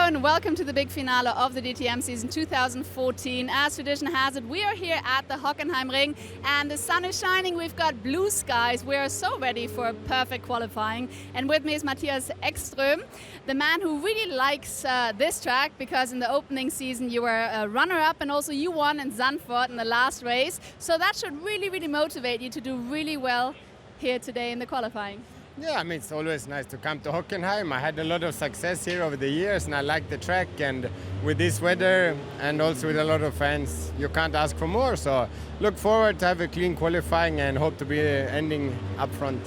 and welcome to the big finale of the DTM season 2014. As tradition has it, we are here at the Hockenheim Ring and the sun is shining. We've got blue skies. We are so ready for perfect qualifying. And with me is Matthias Ekström, the man who really likes this track, because in the opening season you were a runner-up and also you won in Zandvoort in the last race. So that should really motivate you to do really well here today in the qualifying. Yeah, I mean, it's always nice to come to Hockenheim. I had a lot of success here over the years and I like the track, and with this weather and also with a lot of fans, you can't ask for more. So look forward to have a clean qualifying and hope to be ending up front.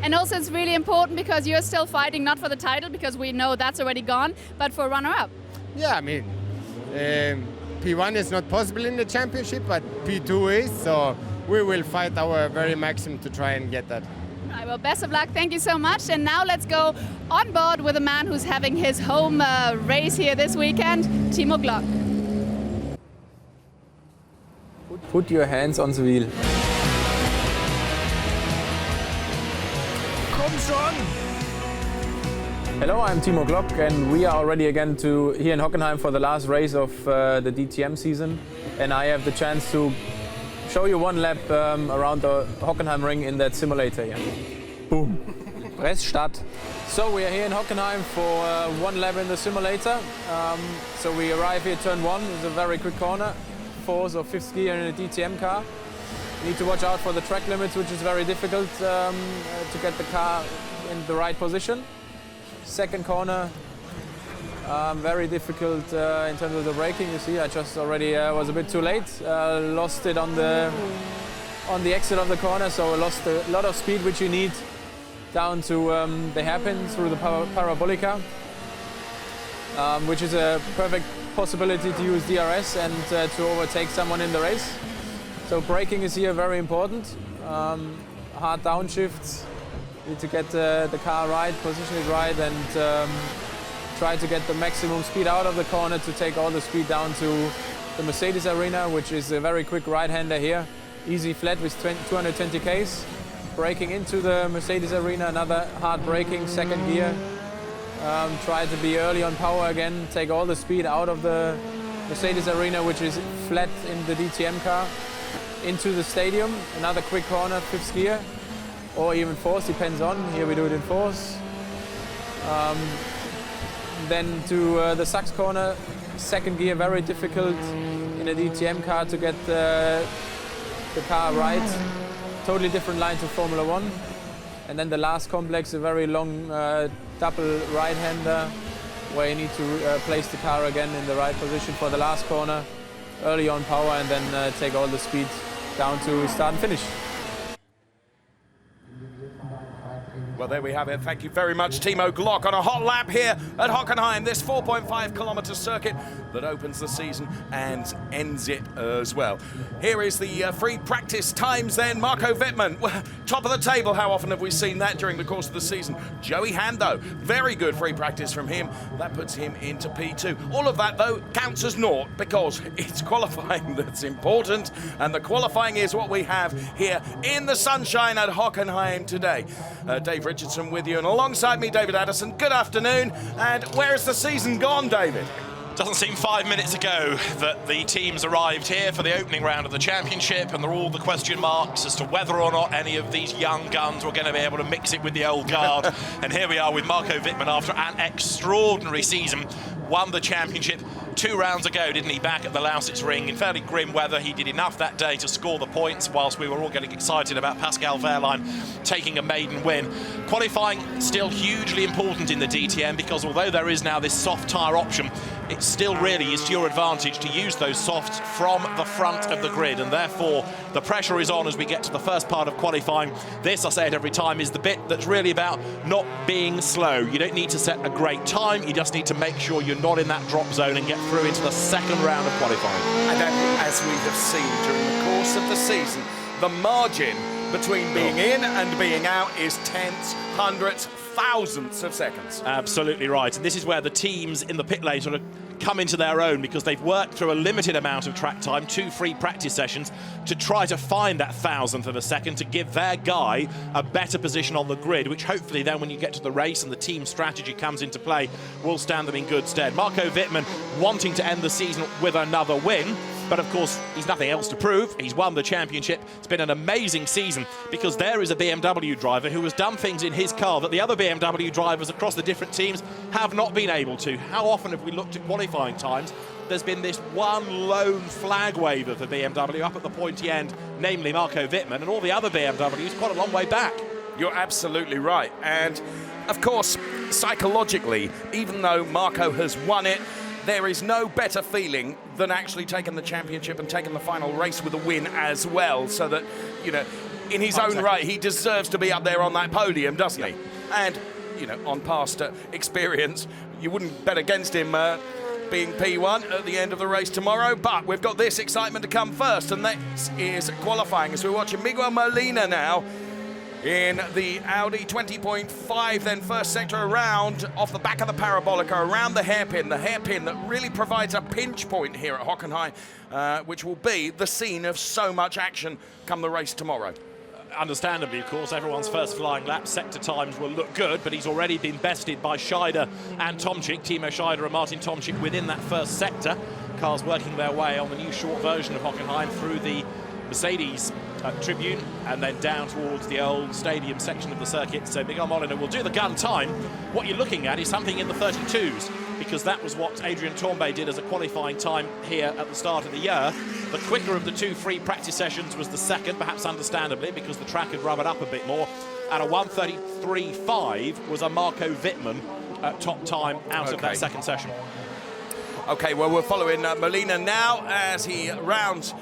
And also it's really important because you're still fighting not for the title, because we know that's already gone, but for runner-up. Yeah, I mean, P1 is not possible in the championship, but P2 is, so we will fight our very maximum to try and get that. All right, well, best of luck. Thank you so much. And now let's go on board with a man who's having his home race here this weekend, Timo Glock. Put your hands on the wheel. Komm schon! Hello, I'm Timo Glock and we are already again here in Hockenheim for the last race of the DTM season. And I have the chance to show you one lap around the Hockenheim Ring in that simulator here. Boom. Press start. So we are here in Hockenheim for one lap in the simulator. So we arrive here turn 1, it's a very quick corner. 4th or 5th gear in a DTM car. You need to watch out for the track limits, which is very difficult to get the car in the right position. Second corner, very difficult in terms of the braking. You see, I just already was a bit too late. Lost it on the exit of the corner, so I lost a lot of speed, which you need down to the hairpin through the parabolica, which is a perfect possibility to use DRS and to overtake someone in the race. So braking is here very important. Hard downshifts. Need to get the car right, position it right, and try to get the maximum speed out of the corner to take all the speed down to the Mercedes arena, which is a very quick right-hander here. Easy flat with 220 Ks. Braking into the Mercedes arena, another hard braking, second gear. Try to be early on power again, take all the speed out of the Mercedes arena, which is flat in the DTM car. Into the stadium, another quick corner, 5th gear, or even 4th, depends on. Here we do it in 4th. Then to the Sachs corner, 2nd gear, very difficult in a DTM car to get the car right. Totally different line to Formula 1. And then the last complex, a very long double right-hander, where you need to place the car again in the right position for the last corner, early on power, and then take all the speed down to start and finish. Well, there we have it. Thank you very much, Timo Glock, on a hot lap here at Hockenheim, this 4.5-kilometre circuit that opens the season and ends it as well. Here is the free practice times then. Marco Wittmann, top of the table. How often have we seen that during the course of the season? Joey Hando, very good free practice from him. That puts him into P2. All of that, though, counts as naught because it's qualifying that's important, and the qualifying is what we have here in the sunshine at Hockenheim today. Dave Richardson with you, and alongside me, David Addison. Good afternoon. And where has the season gone, David? Doesn't seem 5 minutes ago that the teams arrived here for the opening round of the championship, and there are all the question marks as to whether or not any of these young guns were going to be able to mix it with the old guard. And here we are with Marco Wittmann after an extraordinary season. Won the championship 2 rounds ago, didn't he, back at the Lausitz Ring in fairly grim weather. He did enough that day to score the points, whilst we were all getting excited about Pascal Wehrlein taking a maiden win. Qualifying still hugely important in the DTM, because although there is now this soft tyre option, it still really is to your advantage to use those softs from the front of the grid, and therefore the pressure is on as we get to the first part of qualifying. This, I say it every time, is the bit that's really about not being slow. You don't need to set a great time, you just need to make sure you're not in that drop zone and get through into the second round of qualifying. And as we have seen during the course of the season, the margin between being in and being out is tenths, hundredths, thousandths of seconds. Absolutely right. And this is where the teams in the pit lane sort of come into their own because they've worked through a limited amount of track time, 2 free practice sessions, to try to find that 1,000th of a second to give their guy a better position on the grid, which hopefully then when you get to the race and the team strategy comes into play, will stand them in good stead. Marco Wittmann wanting to end the season with another win, but of course he's nothing else to prove. He's won the championship. It's been an amazing season because there is a BMW driver who has done things in his car that the other BMW drivers across the different teams have not been able to. How often have we looked at qualifying times? There's been this one lone flag waver for BMW up at the pointy end, namely Marco Wittmann, and all the other BMWs quite a long way back. You're absolutely right. And of course, psychologically, even though Marco has won it, there is no better feeling than actually taking the championship and taking the final race with a win as well. So that, you know, in his own right, he deserves to be up there on that podium, doesn't he? And, you know, on past experience, you wouldn't bet against him being P1 at the end of the race tomorrow. But we've got this excitement to come first, and that is qualifying. As we're watching Miguel Molina now in the Audi 20.5, then first sector around off the back of the parabolica, around the hairpin that really provides a pinch point here at Hockenheim, which will be the scene of so much action come the race tomorrow. Understandably, of course, everyone's first flying lap sector times will look good, but he's already been bested by Scheider and Tomczyk, Timo Scheider and Martin Tomczyk within that first sector. Cars working their way on the new short version of Hockenheim through the Mercedes tribune and then down towards the old stadium section of the circuit. So Miguel Molina will do the gun time. What you're looking at is something in the 32s, because that was what Adrian Tombe did as a qualifying time here at the start of the year. The quicker of the 2 free practice sessions was the second, perhaps understandably, because the track had rubbered up a bit more. And a 1:33.5 was a Marco Wittmann top time out of that second session. Okay, well, we're following Molina now as he rounds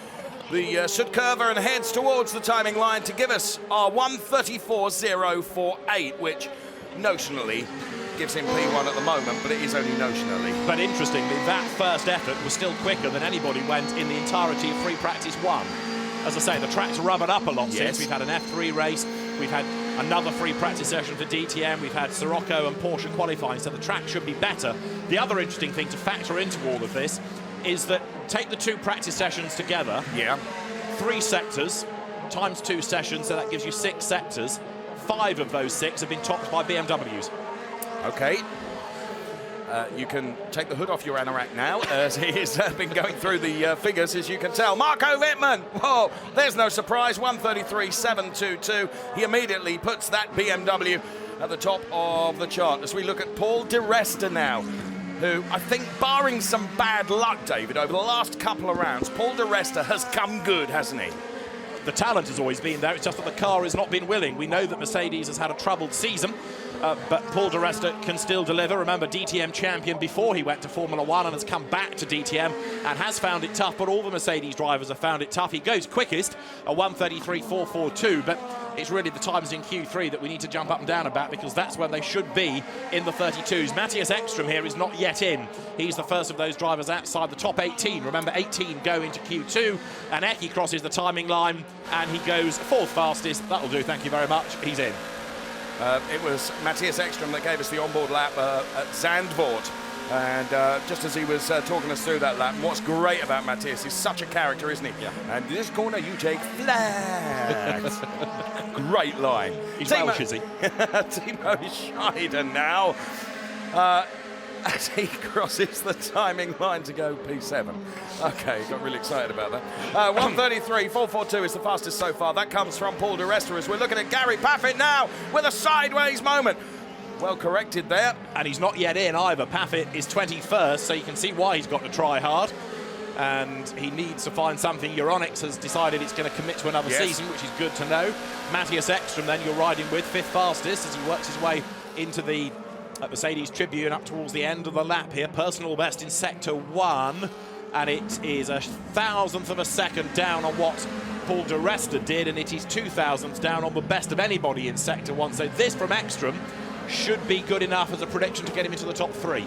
the Südkurve and heads towards the timing line to give us our 1:34.048, which notionally gives him P1 at the moment, but it is only notionally. But interestingly, that first effort was still quicker than anybody went in the entirety of free practice 1. As I say, the track's rubbered up a lot since. We've had an F3 race, we've had another free practice session for DTM, we've had Sirocco and Porsche qualifying, so the track should be better. The other interesting thing to factor into all of this is that take the 2 practice sessions together, 3 sectors times 2 sessions, so that gives you 6 sectors. 5 of those 6 have been topped by BMWs. Okay. You can take the hood off your anorak now, as he's been going through the figures, as you can tell. Marco Wittmann, whoa, there's no surprise, 1:33.722. He immediately puts that BMW at the top of the chart. As we look at Paul di Resta now, who I think, barring some bad luck, David, over the last couple of rounds, Paul di Resta has come good, hasn't he? The talent has always been there, it's just that the car has not been willing. We know that Mercedes has had a troubled season, but Paul di Resta can still deliver. Remember, DTM champion before he went to Formula 1 and has come back to DTM and has found it tough, but all the Mercedes drivers have found it tough. He goes quickest, a 1:33.442, but it's really the times in Q3 that we need to jump up and down about, because that's where they should be in the 32s. Matthias Ekström here is not yet in. He's the first of those drivers outside the top 18. Remember, 18 go into Q2, and Eki crosses the timing line, and he goes 4th fastest. That'll do, thank you very much. He's in. It was Matthias Ekström that gave us the onboard lap at Zandvoort. And just as he was talking us through that lap, and what's great about Matthias, he's such a character, isn't he? Yeah. And this corner you take flat. Great line. He's Welsh, is he? Timo Scheider now, as he crosses the timing line to go P7. Okay, got really excited about that. 1:33.442 is the fastest so far. That comes from Paul di Resta, as we're looking at Gary Paffett now with a sideways moment. Well corrected there. And he's not yet in either. Paffett is 21st, so you can see why he's got to try hard. And he needs to find something. Euronics has decided it's going to commit to another season, which is good to know. Matthias Ekström then you're riding with 5th fastest as he works his way into the Mercedes tribune up towards the end of the lap here. Personal best in sector 1. And it is a 1,000th of a second down on what Paul di Resta did, and it is 2,000ths down on the best of anybody in sector 1. So this from Ekström should be good enough as a prediction to get him into the top 3.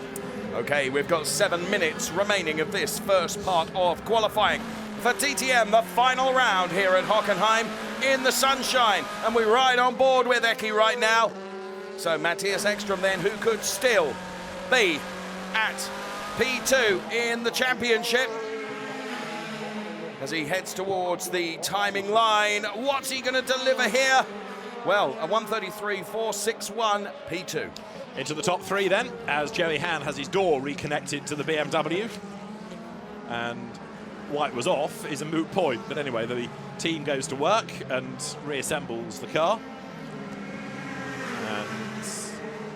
Okay, we've got 7 minutes remaining of this first part of qualifying for DTM, the final round here at Hockenheim in the sunshine. And we ride on board with Eki right now. So Matthias Ekström then, who could still be at P2 in the championship. As he heads towards the timing line, what's he going to deliver here? Well, a 1:33.461 P2. Into the top three then, as Joey Hand has his door reconnected to the BMW. And why it was off is a moot point. But anyway, the team goes to work and reassembles the car. And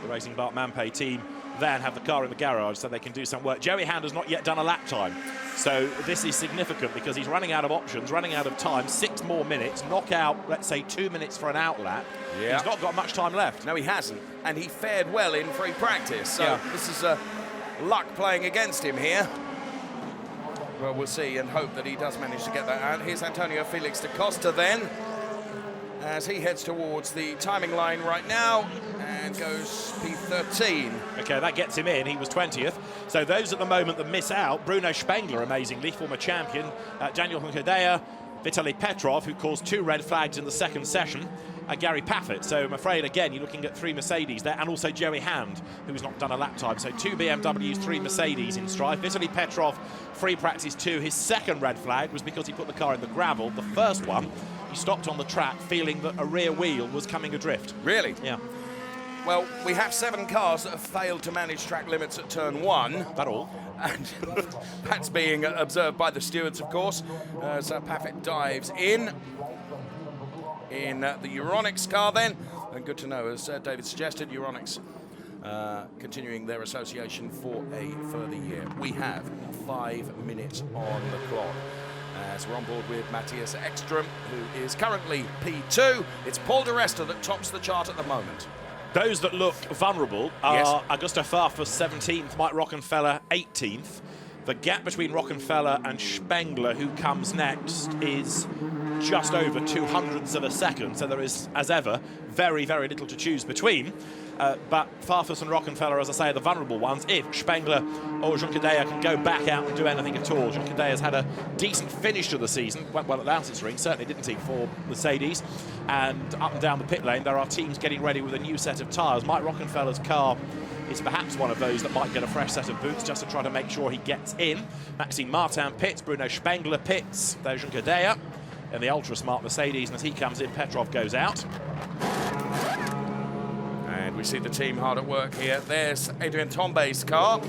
the Racing Bart Manpei team then have the car in the garage so they can do some work. Joey Hand has not yet done a lap time. So this is significant because he's running out of options, running out of time, 6 more minutes, knock out, let's say 2 minutes for an out lap. Yeah. He's not got much time left. No, he hasn't. And he fared well in free practice. So this is luck playing against him here. Well, we'll see and hope that he does manage to get that out. Here's Antonio Felix da Costa then, as he heads towards the timing line right now and goes P13. Okay, that gets him in. He was 20th. So those at the moment that miss out, Bruno Spengler, amazingly, former champion, Daniel Hockenheim, Vitaly Petrov, who caused 2 red flags in the second session, and Gary Paffett. So I'm afraid, again, you're looking at 3 Mercedes there, and also Joey Hand, who's not done a lap time. So 2 BMWs, 3 Mercedes in strife. Vitaly Petrov, free practice 2. His second red flag was because he put the car in the gravel. The first one, he stopped on the track feeling that a rear wheel was coming adrift. Really? Yeah. Well, we have 7 cars that have failed to manage track limits at turn 1. That all. And that's being observed by the stewards, of course, as Paffett dives in the Euronics car then. And good to know, as David suggested, Euronics continuing their association for a further year. We have 5 minutes on the clock. As we're on board with Matthias Ekström, who is currently P2. It's Paul di Resta that tops the chart at the moment. Those that look vulnerable are Augusto Farfus 17th, Mike Rockenfeller 18th. The gap between Rockenfeller and Spengler, who comes next, is just over 200ths of a second. So there is, as ever, very, very little to choose between. But Farfus and Rockenfeller, as I say, are the vulnerable ones. If Spengler or Junqueira can go back out and do anything at all. Junqueira has had a decent finish to the season, went well at Lausitzring, certainly didn't he, for Mercedes. And up and down the pit lane, there are teams getting ready with a new set of tyres. Mike Rockenfeller's car is perhaps one of those that might get a fresh set of boots just to try to make sure he gets in. Maxime Martin pits, Bruno Spengler pits, there's Junqueira in the ultra-smart Mercedes, and as he comes in, Petrov goes out. And we see the team hard at work here. There's Adrien Tombé's car.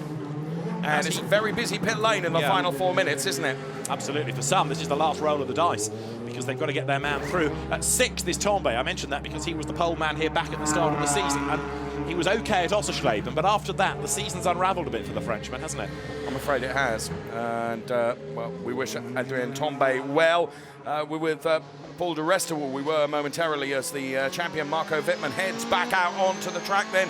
And it's a very busy pit lane in the final 4 minutes, isn't it? Absolutely. For some, this is the last roll of the dice because they've got to get their man through. At 6th is Tombé. I mentioned that because he was the pole man here back at the start of the season. And he was okay at Ossersleben, but after that, the season's unravelled a bit for the Frenchman, hasn't it? I'm afraid it has. And, well, we wish Adrien Tombé well. We're with Paul di Resta, where we were momentarily, as the champion Marco Wittmann heads back out onto the track then.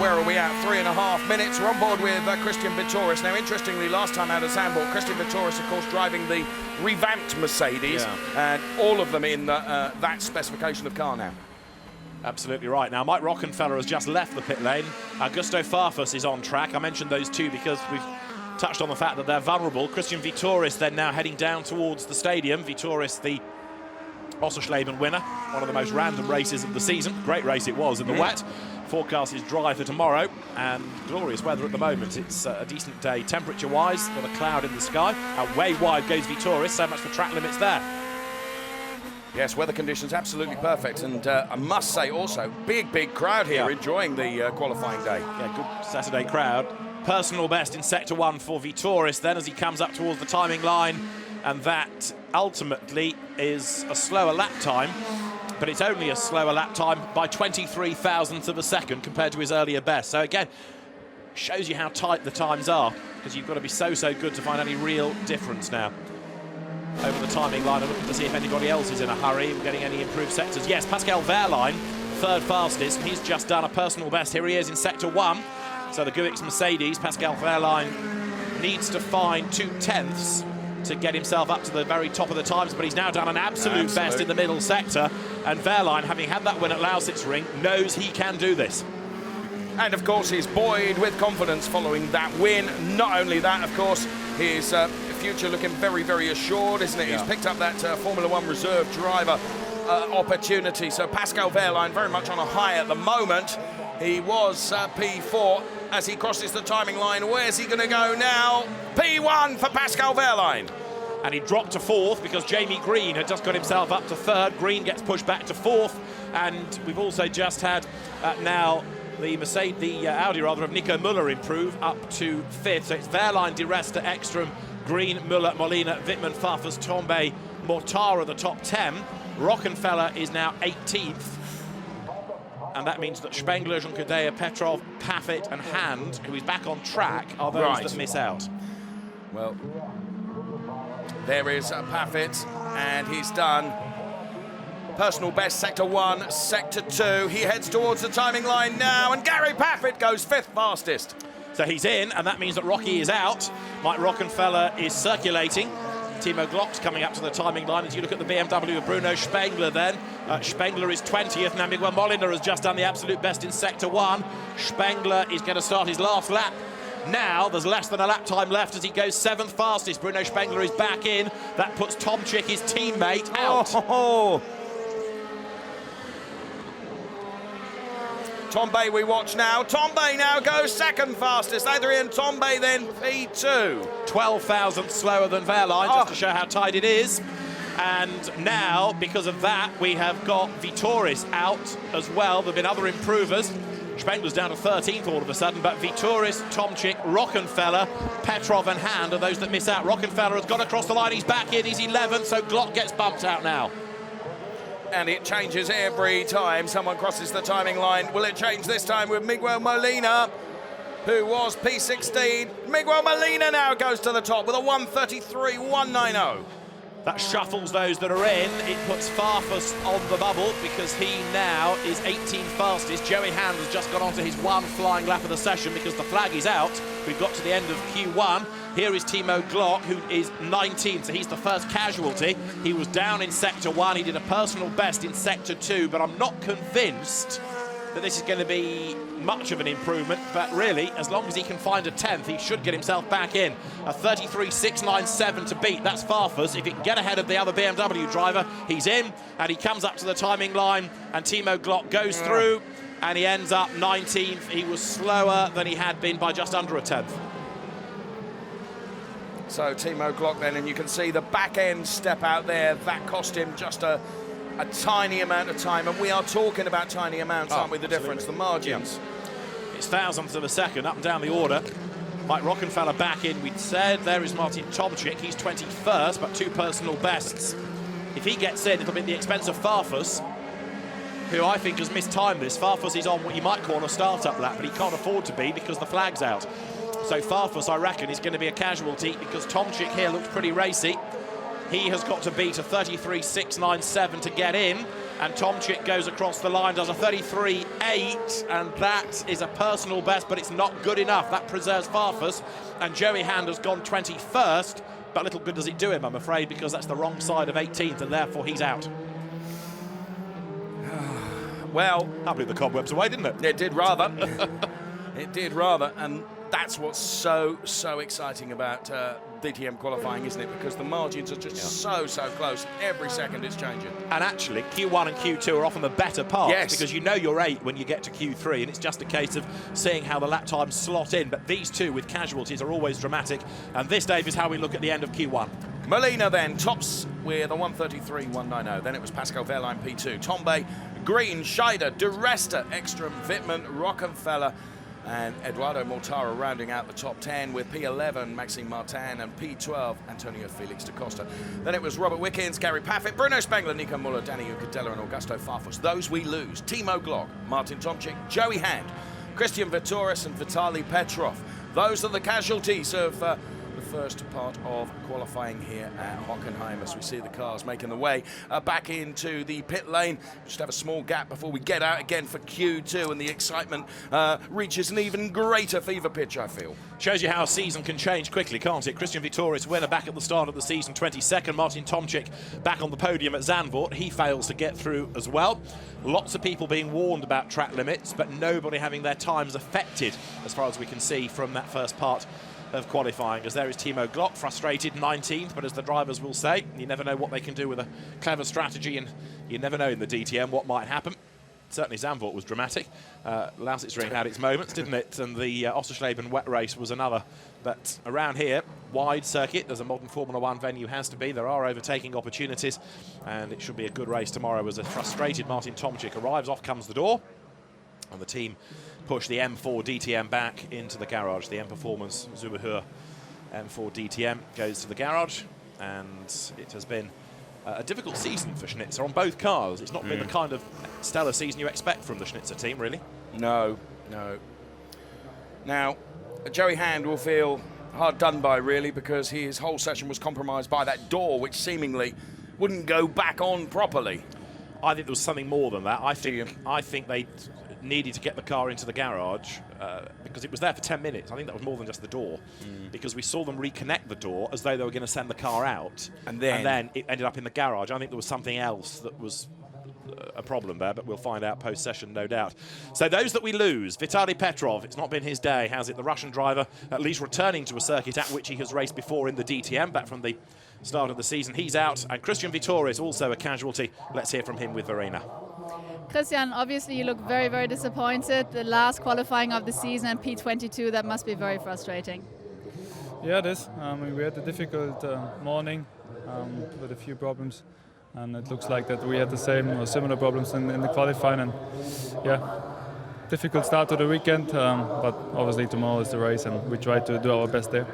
Where are we at? 3.5 minutes. We're on board with Christian Vitoris. Now, interestingly, last time out of Zandvoort, Christian Vitoris, of course, driving the revamped Mercedes, and all of them in that specification of car now. Absolutely right. Now, Mike Rockenfeller has just left the pit lane. Augusto Farfus is on track. I mentioned those two because we've touched on the fact that they're vulnerable. Christian Vitoris then now heading down towards the stadium. Vitoris, the Ossersleben winner, one of the most random races of the season. Great race it was in the wet. Forecast is dry for tomorrow and glorious weather at the moment. It's a decent day temperature-wise, got a cloud in the sky. Way wide goes Vitoris, so much for track limits there. Yes, weather conditions absolutely perfect, and I must say also, big crowd here enjoying the qualifying day. Yeah, good Saturday crowd. Personal best in Sector 1 for Vitoris then as he comes up towards the timing line, and that ultimately is a slower lap time, but it's only a slower lap time by 23 thousandths of a second compared to his earlier best. So again, shows you how tight the times are, because you've got to be so good to find any real difference now. Over the timing line, I'm looking to see if anybody else is in a hurry. We're getting any improved sectors. Yes, Pascal Wehrlein, third fastest. He's just done a personal best. Here he is in Sector 1. So the Guix Mercedes, Pascal Wehrlein needs to find 2/10 to get himself up to the very top of the times, but he's now done an absolute best in the middle sector. And Wehrlein, having had that win at Lausitzring, knows he can do this. And of course, he's buoyed with confidence following that win. Not only that, of course, his future looking very assured, isn't it? He's picked up that Formula One reserve driver opportunity. So Pascal Wehrlein very much on a high at the moment. He was P4 as he crosses the timing line. Where's he going to go now? P1 for Pascal Wehrlein. And he dropped to fourth because Jamie Green had just got himself up to third. Green gets pushed back to fourth, and we've also just had now the Audi of Nico Müller improve up to fifth. So it's Wehrlein, Di Resta, Ekstrom, Green, Müller, Molina, Wittmann, Farfus, Tombe, Mortara, the top 10. Rockenfeller is now 18th. And that means that Spengler, Juncker, Petrov, Paffett and Hand, who is back on track, are those that miss out. Well, there is Paffett, and he's done personal best, sector 1, sector 2. He heads towards the timing line now, and Gary Paffett goes 5th fastest. So he's in, and that means that Rocky is out. Mike Rockenfeller is circulating. Timo Glock's coming up to the timing line. As you look at the BMW of Bruno Spengler then, Spengler is 20th. Now Miguel Molina has just done the absolute best in sector 1. Spengler is going to start his last lap. Now there's less than a lap time left as he goes 7th fastest. Bruno Spengler is back in. That puts Tomczyk, his teammate, out. Tombe we watch now. Tombe now goes 2nd fastest. Adrien Tombe then P2. 12,000 slower than Wehrlein, just to show how tight it is. And now, because of that, we have got Vitoris out as well. There have been other improvers. Spengler's down to 13th all of a sudden, but Vitoris, Tomczyk, Rockenfeller, Petrov and Hand are those that miss out. Rockenfeller has got across the line, he's back in, he's 11th, so Glock gets bumped out now. And it changes every time someone crosses the timing line. Will it change this time with Miguel Molina, who was P16? Miguel Molina now goes to the top with a 1:33.190. That shuffles those that are in. It puts Farfus on the bubble because he now is 18th fastest. Joey Hand has just got onto his 1 flying lap of the session because the flag is out. We've got to the end of Q1. Here is Timo Glock, who is 19th, so he's the first casualty. He was down in sector 1. He did a personal best in sector 2, but I'm not convinced that this is going to be much of an improvement, but really, as long as he can find a 10th, he should get himself back in. A 33.697 to beat, that's Farfus. If he can get ahead of the other BMW driver, he's in, and he comes up to the timing line, and Timo Glock goes through, and he ends up 19th. He was slower than he had been by just under a 10th. So Timo Glock then, and you can see the back end step out there, that cost him just a tiny amount of time, and we are talking about tiny amounts, aren't we, the difference, the margins. Yeah. It's thousandths of a second up and down the order. Mike Rockenfeller back in, we'd said. There is Martin Tomczyk, he's 21st, but 2 personal bests. If he gets in, it'll be at the expense of Farfus, who I think has mistimed this. Farfus is on what you might call a start-up lap, but he can't afford to be because the flag's out. So Farfus, I reckon, is going to be a casualty because Tomczyk here looks pretty racy. He has got to beat a 33.697 to get in, and Tomczyk goes across the line, does a 33.8, and that is a personal best, but it's not good enough. That preserves Farfus, and Joey Hand has gone 21st, but little good does it do him, I'm afraid, because that's the wrong side of 18th, and therefore he's out. Well, I blew the cobwebs away, didn't it? It did rather. It did rather, and that's what's so exciting about DTM qualifying, isn't it? Because the margins are just so close. Every second it's changing. And actually, Q1 and Q2 are often the better parts, yes, because you know you're 8 when you get to Q3, and it's just a case of seeing how the lap times slot in. But these two with casualties are always dramatic, and this, Dave, is how we look at the end of Q1. Molina then tops with a 1:33.190. Then it was Pascal Wehrlein P2. Tombe, Green, Scheider, Di Resta, Ekstrom, Wittmann, Rockenfeller, and Eduardo Mortara rounding out the top 10 with P11, Maxime Martin, and P12, Antonio Felix da Costa. Then it was Robert Wickens, Gary Paffett, Bruno Spengler, Nico Müller, Danny Ucadella, and Augusto Farfus. Those we lose. Timo Glock, Martin Tomczyk, Joey Hand, Christian Vitoris, and Vitaly Petrov. Those are the casualties of the first part of qualifying here at Hockenheim, as we see the cars making the way back into the pit lane. Just have a small gap before we get out again for Q2, and the excitement reaches an even greater fever pitch, I feel. Shows you how a season can change quickly, can't it? Christian Vitoris, winner back at the start of the season, 22nd. Martin Tomczyk back on the podium at Zandvoort. He fails to get through as well. Lots of people being warned about track limits, but nobody having their times affected, as far as we can see from that first part of qualifying, as there is Timo Glock, frustrated, 19th, but as the drivers will say, you never know what they can do with a clever strategy, and you never know in the DTM what might happen. certainly Zandvoort was dramatic. Lausitzring had its moments, didn't it? And the Ossersleben wet race was another. But around here, wide circuit, as a modern Formula One venue has to be, there are overtaking opportunities, and it should be a good race tomorrow as a frustrated Martin Tomczyk arrives. Off comes the door, and the team push the M4 DTM back into the garage. The M Performance Zubehör M4 DTM goes to the garage, and it has been a difficult season for Schnitzer on both cars. It's not been the kind of stellar season you expect from the Schnitzer team, really. No. Now, Joey Hand will feel hard done by, really, because his whole session was compromised by that door, which seemingly wouldn't go back on properly. I think there was something more than that. I think they needed to get the car into the garage because it was there for 10 minutes. I think that was more than just the door, because we saw them reconnect the door as though they were going to send the car out, and then it ended up in the garage. I think there was something else that was a problem there, but we'll find out post-session, no doubt. So those that we lose, Vitaly Petrov, it's not been his day, has it? The Russian driver, at least returning to a circuit at which he has raced before in the DTM, back from the start of the season. He's out, and Christian Vitoris, also a casualty. Let's hear from him with Verena. Christian, obviously you look very, very disappointed. The last qualifying of the season and P22, that must be very frustrating. Yeah, it is. We had a difficult morning with a few problems, and it looks like that we had the same or similar problems in the qualifying, and yeah, difficult start to the weekend, but obviously tomorrow is the race and we try to do our best there.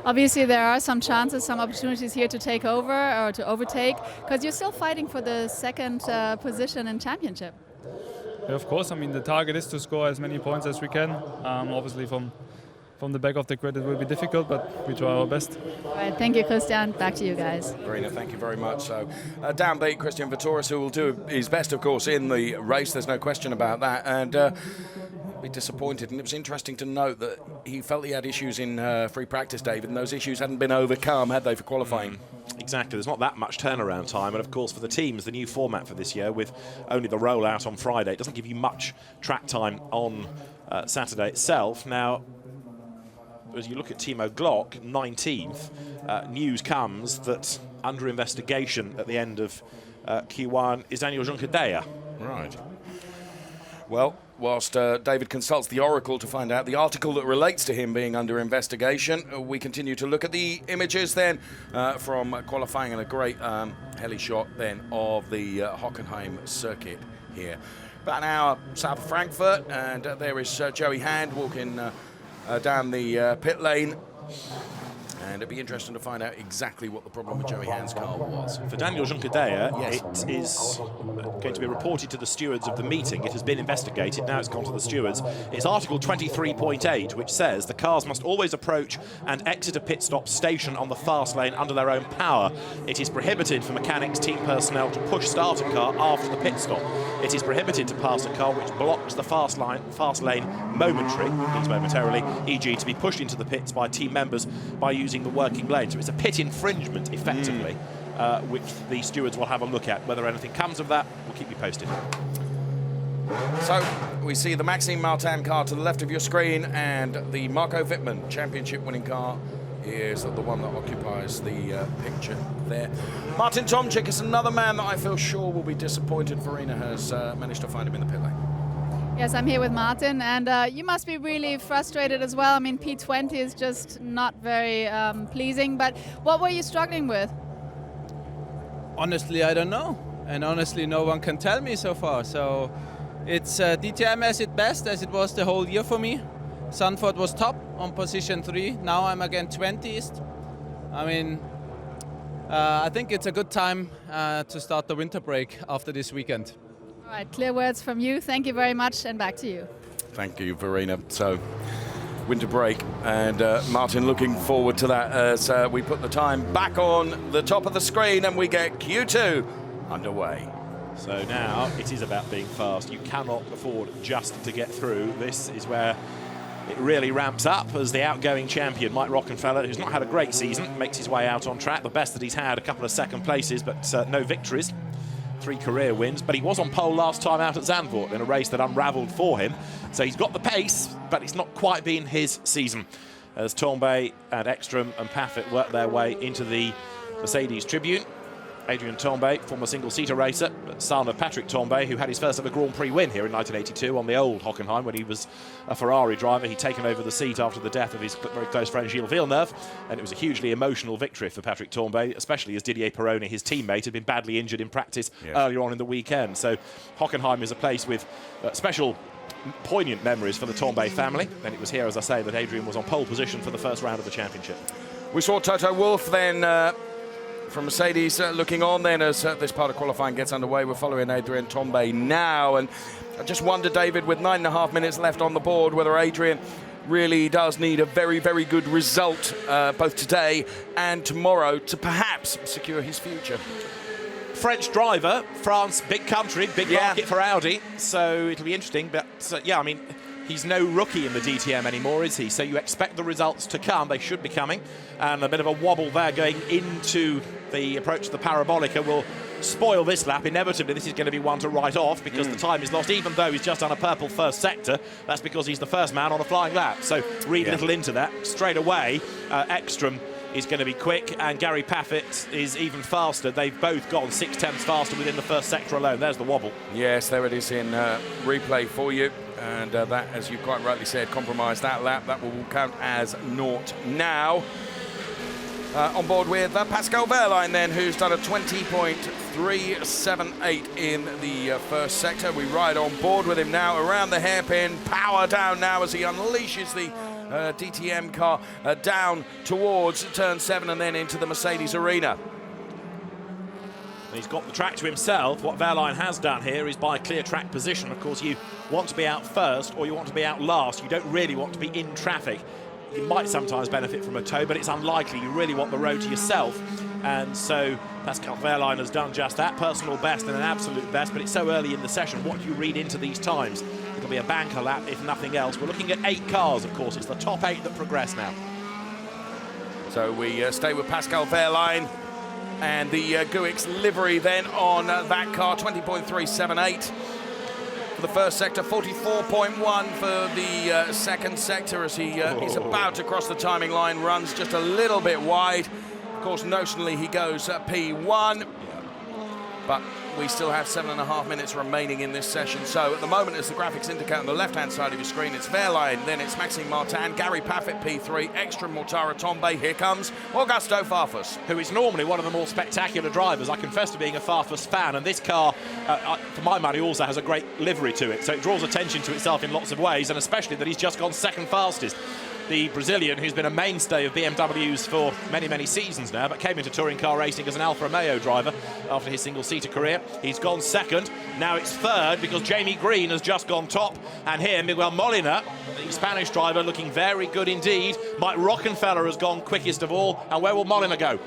Obviously there are some chances, some opportunities here to take over or to overtake, because you're still fighting for the second position in championship. Yeah, of course. I mean, the target is to score as many points as we can. Obviously from the back of the grid it will be difficult, but we try our best. All right, thank you, Christian. Back to you guys. Verena, thank you very much. So, downbeat Christian Vitoris, who will do his best, of course, in the race. There's no question about that. And be disappointed. And it was interesting to note that he felt he had issues in free practice, David, and those issues hadn't been overcome, had they, for qualifying? Exactly. There's not that much turnaround time. And, of course, for the teams, the new format for this year, with only the rollout on Friday, it doesn't give you much track time on Saturday itself. Now, as you look at Timo Glock, 19th, news comes that under investigation at the end of Q1 is Daniel Juncker-Deyer. Right. Well, whilst David consults the Oracle to find out the article that relates to him being under investigation, we continue to look at the images then from qualifying, and a great heli shot then of the Hockenheim circuit here. About an hour south of Frankfurt, and there is Joey Hand walking down the pit lane, and it'd be interesting to find out exactly what the problem with Joey Hand's car was. For Daniel Juncker-Deyer, yes, it is going to be reported to the stewards of the meeting. It has been investigated, now it's gone to the stewards. It's Article 23.8, which says the cars must always approach and exit a pit stop station on the fast lane under their own power. It is prohibited for mechanics, team personnel to push start a car after the pit stop. It is prohibited to pass a car which blocks the fast lane momentarily, e.g. to be pushed into the pits by team members by using the working lane. So it's a pit infringement, effectively, which the stewards will have a look at. Whether anything comes of that, we'll keep you posted. So we see the Maxime Martin car to the left of your screen, and the Marco Wittmann championship winning car is the one that occupies the picture there. Martin Tomczyk is another man that I feel sure will be disappointed Verena has managed to find him in the pit lane. Yes, I'm here with Martin, and you must be really frustrated as well. I mean, P20 is just not very pleasing, but what were you struggling with? Honestly, I don't know. And honestly, no one can tell me so far. So it's DTM as its best, as it was the whole year for me. Zandvoort was top on position 3. Now I'm again 20th. I mean, I think it's a good time to start the winter break after this weekend. All right, clear words from you. Thank you very much, and back to you. Thank you, Verena. So, winter break, and Martin looking forward to that as we put the time back on the top of the screen and we get Q2 underway. So now it is about being fast. You cannot afford just to get through. This is where it really ramps up as the outgoing champion, Mike Rockenfeller, who's not had a great season, makes his way out on track. The best that he's had, a couple of second places, but no victories. 3 career wins, but he was on pole last time out at Zandvoort in a race that unravelled for him. So he's got the pace, but it's not quite been his season. As Torbay and Ekstrom and Paffett work their way into the Mercedes Tribune. Adrian Tombe, former single-seater racer, son of Patrick Tombe, who had his first ever Grand Prix win here in 1982 on the old Hockenheim when he was a Ferrari driver. He'd taken over the seat after the death of his very close friend Gilles Villeneuve, and it was a hugely emotional victory for Patrick Tombe, especially as Didier Pironi, his teammate, had been badly injured in practice earlier on in the weekend. So Hockenheim is a place with special, poignant memories for the Tombe family, and it was here, as I say, that Adrian was on pole position for the first round of the championship. We saw Toto Wolff then from Mercedes looking on then as this part of qualifying gets underway. We're following Adrian Tombe now, and I just wonder, David, with 9.5 minutes left on the board, whether Adrian really does need a very, very good result both today and tomorrow to perhaps secure his future. French driver, France, big country, big market for Audi, so it'll be interesting. But yeah, I mean, he's no rookie in the DTM anymore, is he? So you expect the results to come. They should be coming. And a bit of a wobble there going into the approach to the Parabolica will spoil this lap. Inevitably, this is going to be one to write off because the time is lost. Even though he's just done a purple first sector, that's because he's the first man on a flying lap. So read a little into that. Straight away, Ekstrom is going to be quick, and Gary Paffett is even faster. They've both gone 6/10 faster within the first sector alone. There's the wobble. Yes, there it is in replay for you. And that, as you quite rightly said, compromised that lap. That will count as naught now. On board with Pascal Wehrlein then, who's done a 20.378 in the first sector. We ride on board with him now around the hairpin. Power down now as he unleashes the DTM car down towards turn 7 and then into the Mercedes arena. He's got the track to himself. What Wehrlein has done here is by clear track position. Of course, you want to be out first or you want to be out last. You don't really want to be in traffic. You might sometimes benefit from a tow, but it's unlikely. You really want the road to yourself. And so Pascal Wehrlein has done just that. Personal best and an absolute best, but it's so early in the session. What do you read into these times? It'll be a banker lap, if nothing else. We're looking at 8 cars, of course. It's the top 8 that progress now. So we stay with Pascal Wehrlein. And the Guix livery then on that car, 20.378 for the first sector, 44.1 for the second sector as he is about to cross the timing line, runs just a little bit wide. Of course, notionally he goes P1, but we still have 7.5 minutes remaining in this session. So at the moment, as the graphics indicate on the left-hand side of your screen, it's Wehrlein, then it's Maxime Martin, Gary Paffett P3, Ekstrom Mortara Tombe. Here comes Augusto Farfus, who is normally one of the more spectacular drivers. I confess to being a Farfus fan, and this car, for my money, also has a great livery to it. So it draws attention to itself in lots of ways, and especially that he's just gone second fastest. The Brazilian, who's been a mainstay of BMWs for many, many seasons now, but came into touring car racing as an Alfa Romeo driver after his single-seater career. He's gone second. Now it's third because Jamie Green has just gone top. And here, Miguel Molina, the Spanish driver, looking very good indeed. Mike Rockenfeller has gone quickest of all. And where will Molina go?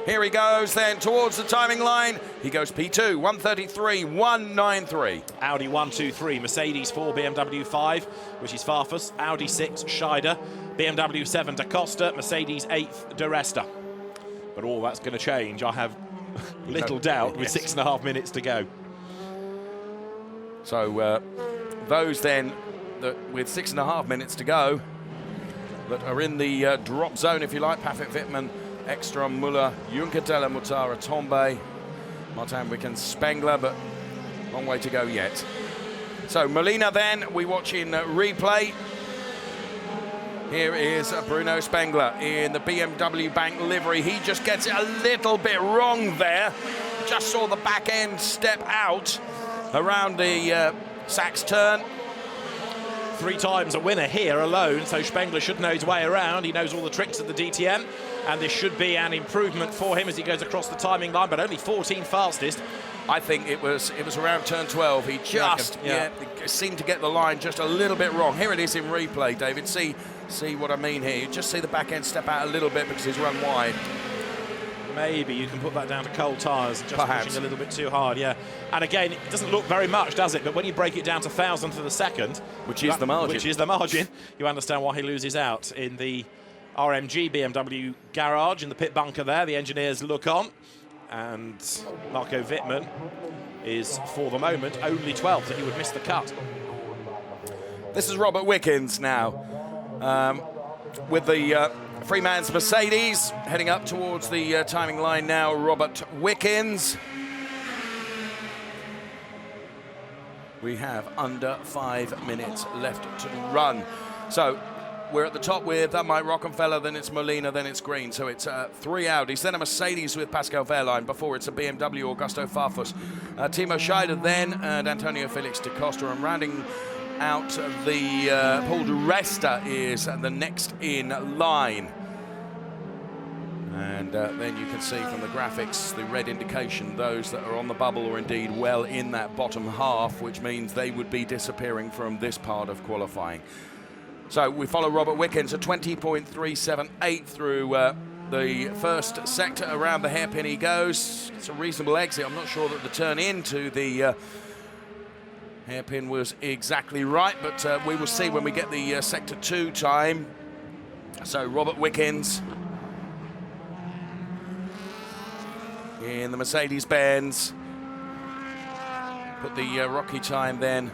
Here he goes then towards the timing line. He goes P2, 133.193. Audi 123, Mercedes 4, BMW 5, which is Farfus. Audi 6, Scheider. BMW 7, Da Costa. Mercedes 8th, De Resta. But all that's going to change, I have little doubt, with 6.5 minutes to go. So those then, that with 6.5 minutes to go, that are in the drop zone, if you like, Paffett, Wittmann, Ekstrom, Muller, Juncadella, Mortara, Tombe, Martin Wicken, Spengler, but long way to go yet. So Molina then, we watch in replay. Here is Bruno Spengler in the BMW Bank livery. He just gets it a little bit wrong there. Just saw the back end step out around the Sachs turn. 3 times a winner here alone, so Spengler should know his way around. He knows all the tricks of the DTM, and this should be an improvement for him as he goes across the timing line, but only 14 fastest. I think it was around turn 12. He just seemed to get the line just a little bit wrong. Here it is in replay, David. See what I mean here. You just see the back end step out a little bit because he's run wide. Maybe you can put that down to cold tyres, just pushing a little bit too hard, yeah. And again, it doesn't look very much, does it? But when you break it down to thousandth of a second, which is the margin, you understand why he loses out. In the RMG BMW garage, in the pit bunker there, the engineers look on, and Marco Wittmann is, for the moment, only 12th, so he would miss the cut. This is Robert Wickens now, with the Freeman's Mercedes heading up towards the timing line now. Robert Wickens. We have under 5 minutes left to run. So we're at the top with Mike Rockenfeller, then it's Molina, then it's Green. So it's 3 Audis, then a Mercedes with Pascal Wehrlein. Before it's a BMW, Augusto Farfus. Timo Scheider then, and Antonio Felix da Costa. And rounding out the Paul de Resta is the next in line. And then you can see from the graphics the red indication, those that are on the bubble or indeed well in that bottom half, which means they would be disappearing from this part of qualifying. So we follow Robert Wickens at 20.378 through the first sector. Around the hairpin he goes. It's a reasonable exit. I'm not sure that the turn into the hairpin was exactly right, but we will see when we get the sector 2 time. So Robert Wickens in the Mercedes-Benz. Put the Rocky time then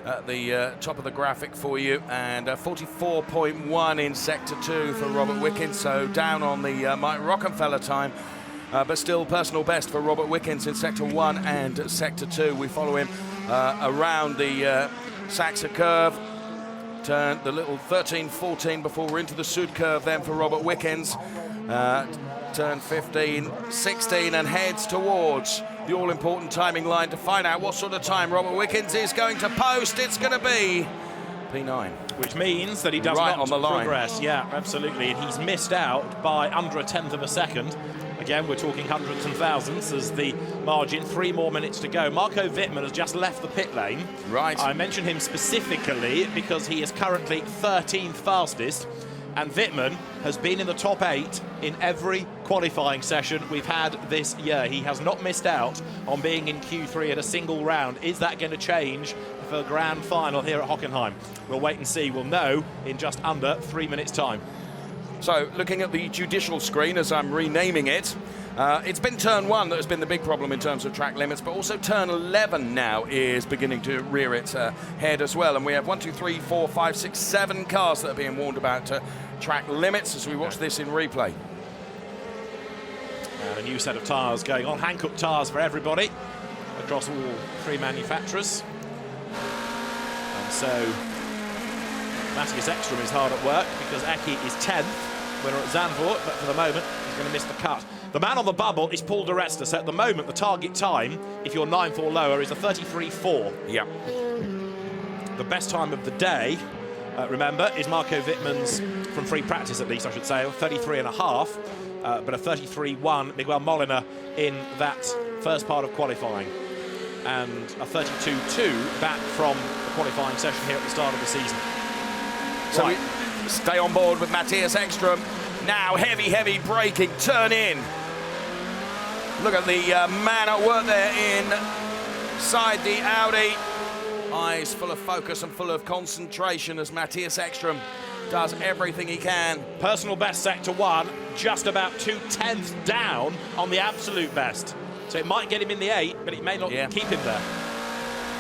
at the top of the graphic for you, and 44.1 in sector 2 for Robert Wickens, so down on the Mike Rockenfeller time, but still personal best for Robert Wickens in sector 1 and sector 2. We follow him around the Saxa curve, turn the little 13-14 before we're into the Sud curve then for Robert Wickens. Turn 15, 16, and heads towards the all-important timing line to find out what sort of time Robert Wickens is going to post. It's going to be P9. Which means that he does right not on the line. progress. Yeah, absolutely. And he's missed out by under a tenth of a second. Again, we're talking hundreds and thousands as the margin. 3 more minutes to go. Marco Wittmann has just left the pit lane. Right. I mention him specifically because he is currently 13th fastest. And Wittmann has been in the top 8 in every qualifying session we've had this year. He has not missed out on being in Q3 at a single round. Is that going to change for the grand final here at Hockenheim? We'll wait and see. We'll know in just under 3 minutes' time. So, looking at the judicial screen, as I'm renaming it, it's been turn 1 that has been the big problem in terms of track limits, but also turn 11 now is beginning to rear its head as well. And we have 1, 2, 3, 4, 5, 6, 7 cars that are being warned about track limits as we watch this in replay. And a new set of tyres going on. Hankook tyres for everybody across all 3 manufacturers. And so Matthias Ekstrom is hard at work because Eki is 10th, winner at Zandvoort, but for the moment he's going to miss the cut. The man on the bubble is Paul de Resta, so at the moment the target time, if you're 9.4 lower, is a 33.4. Yeah. The best time of the day, remember, is Marco Wittmann's, from free practice at least I should say, 33.5, but a 33.1 Miguel Molina in that first part of qualifying. And a 32.2 back from the qualifying session here at the start of the season. So right. we stay on board with Matthias Ekstrom. Now heavy braking, turn in. Look at the man at work there inside the Audi. Eyes full of focus and full of concentration as Matthias Ekstrom does everything he can. Personal best sector 1, just about 2/10 down on the absolute best. So it might get him in the 8, but it may not keep him there.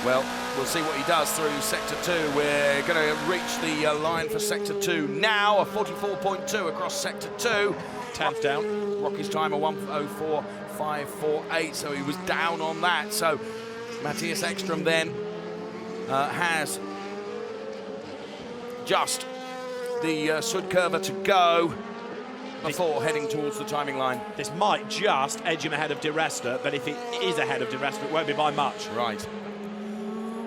Well, we'll see what he does through sector 2. We're going to reach the line for sector 2 now, a 44.2 across sector 2. 10th down. Rocky's time a 1:04.548, so he was down on that. So Matthias Ekstrom then has just the Sud curve to go before heading towards the timing line. This might just edge him ahead of de Resta, but if it is ahead of de Resta, it won't be by much. Right.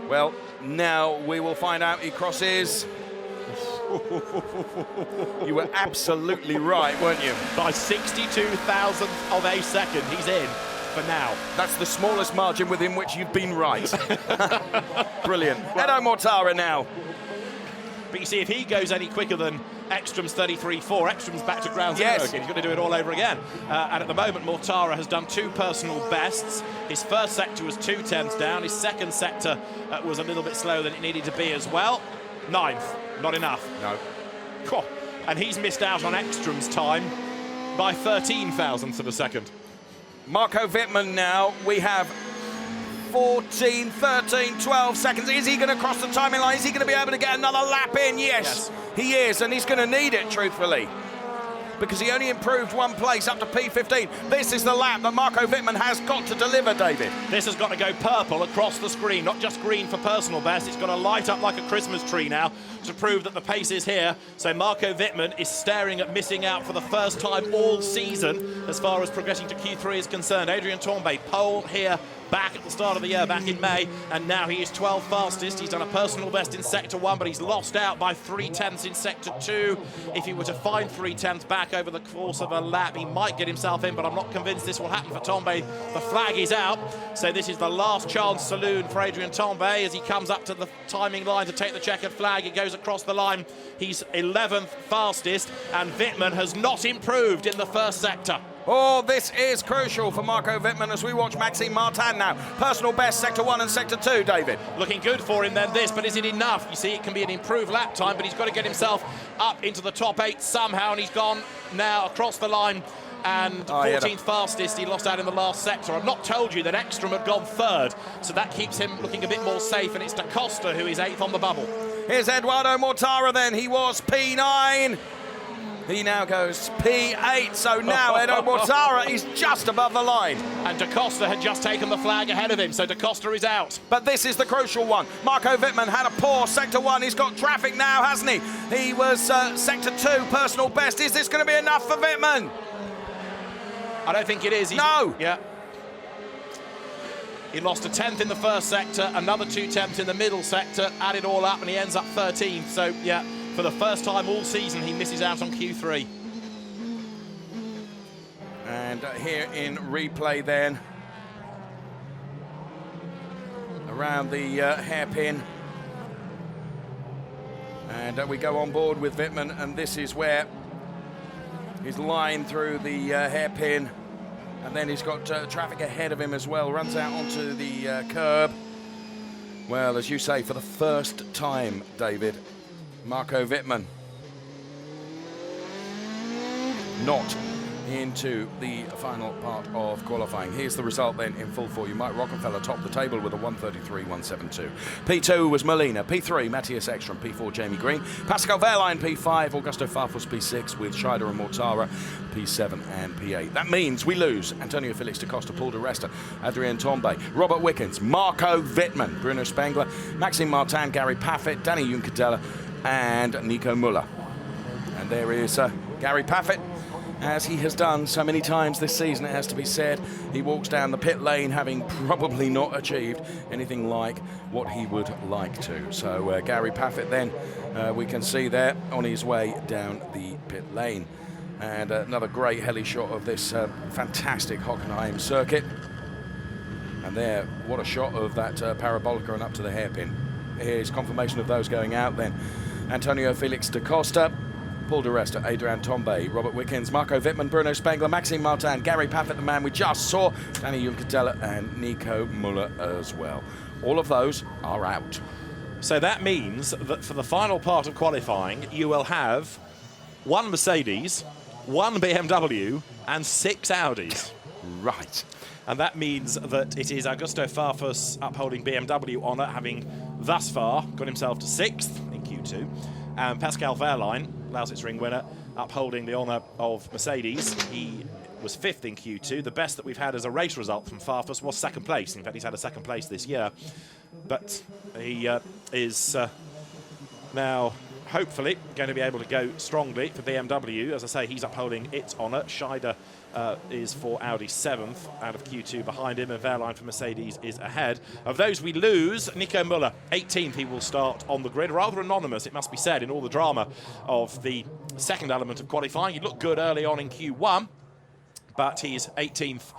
Well, now we will find out. He crosses. You were absolutely right, weren't you? By 62,000th of a second, he's in for now. That's the smallest margin within which you've been right. Brilliant. Edo Mortara now. But you see, if he goes any quicker than Ekstrom's 33.4, Ekstrom's back to ground zero again. He's going to do it all over again. And at the moment, Mortara has done 2 personal bests. His first sector was 2/10 down. His second sector was a little bit slower than it needed to be as well. 9th, not enough. No. Cool. And he's missed out on Ekstrom's time by 13,000th of a second. Marco Wittmann now. We have 14, 13, 12 seconds. Is he going to cross the timing line? Is he going to be able to get another lap in? Yes, he is, and he's going to need it, truthfully. because he only improved 1 place up to P15. This is the lap that Marco Wittmann has got to deliver, David. This has got to go purple across the screen, not just green for personal best. It's got to light up like a Christmas tree now to prove that the pace is here. So Marco Wittmann is staring at missing out for the first time all season as far as progressing to Q3 is concerned. Adrian Tombay, pole here back at the start of the year, back in May, and now he is 12th fastest. He's done a personal best in Sector 1, but he's lost out by 3/10 in Sector 2. If he were to find 3/10 back over the course of a lap, he might get himself in, but I'm not convinced this will happen for Tombay. The flag is out, so this is the last chance saloon for Adrian Tombay as he comes up to the timing line to take the checkered flag. It goes across the line. He's 11th fastest, and Wittmann has not improved in the first sector. Oh, this is crucial for Marco Wittmann as we watch Maxime Martin now. Personal best, Sector 1 and Sector 2, David. Looking good for him then, this, but is it enough? You see, it can be an improved lap time, but he's got to get himself up into the top 8 somehow, and he's gone now across the line. And 14th fastest, he lost out in the last sector. I've not told you that Ekstrom had gone 3rd, so that keeps him looking a bit more safe, and it's Da Costa who is 8th on the bubble. Here's Eduardo Mortara then. He was P9. He now goes P8, so now Edo Mortara is just above the line. And Da Costa had just taken the flag ahead of him, so Da Costa is out. But this is the crucial one. Marco Wittmann had a poor Sector 1. He's got traffic now, hasn't he? He was Sector 2, personal best. Is this going to be enough for Wittmann? I don't think it is. No! Yeah. He lost a 10th in the first sector, another 2 tenths in the middle sector, add it all up, and he ends up 13th. So, yeah, for the first time all season, he misses out on Q3. And here in replay then, around the hairpin. And we go on board with Wittmann, and this is where his line through the hairpin, and then he's got traffic ahead of him as well, runs out onto the curb. Well, as you say, for the first time, David, Marco Wittmann not into the final part of qualifying. Here's the result then in full for you. Mike Rockefeller topped the table with a 1:33.172. P2 was Molina, P3 Matthias Ekstrom, P4 Jamie Green, Pascal Wehrlein P5, Augusto Farfus P6 with Scheider and Mortara P7 and P8. That means we lose Antonio Felix da Costa, Paul di Resta, Adrien Tombay, Robert Wickens, Marco Wittmann, Bruno Spengler, Maxime Martin, Gary Paffett, Danny Juncadella and Nico Müller. And there is Gary Paffett. As he has done so many times this season, it has to be said, he walks down the pit lane having probably not achieved anything like what he would like to. So Gary Paffett then, we can see there on his way down the pit lane. And another great heli shot of this fantastic Hockenheim circuit. And there, what a shot of that parabolica and up to the hairpin. Here's confirmation of those going out then. Antonio Felix da Costa, Paul di Resta, Adrien Tombay, Robert Wickens, Marco Wittmann, Bruno Spengler, Maxime Martin, Gary Paffett, the man we just saw, Danny Juncadella and Nico Müller as well. All of those are out. So that means that for the final part of qualifying, you will have 1 Mercedes, 1 BMW and 6 Audis. Right. And that means that it is Augusto Farfus upholding BMW honour, having thus far got himself to 6th in Q2. And Pascal Wehrlein, Lausitz Ring winner, upholding the honour of Mercedes. He was 5th in Q2. The best that we've had as a race result from Farfus was 2nd place. In fact, he's had a 2nd place this year. But he is now hopefully going to be able to go strongly for BMW. As I say, he's upholding its honour. Scheider is for Audi 7th out of Q2 behind him, and Wehrlein for Mercedes is ahead. Of those we lose, Nico Müller, 18th, he will start on the grid. Rather anonymous, it must be said, in all the drama of the second element of qualifying. He looked good early on in Q1, but he's 18th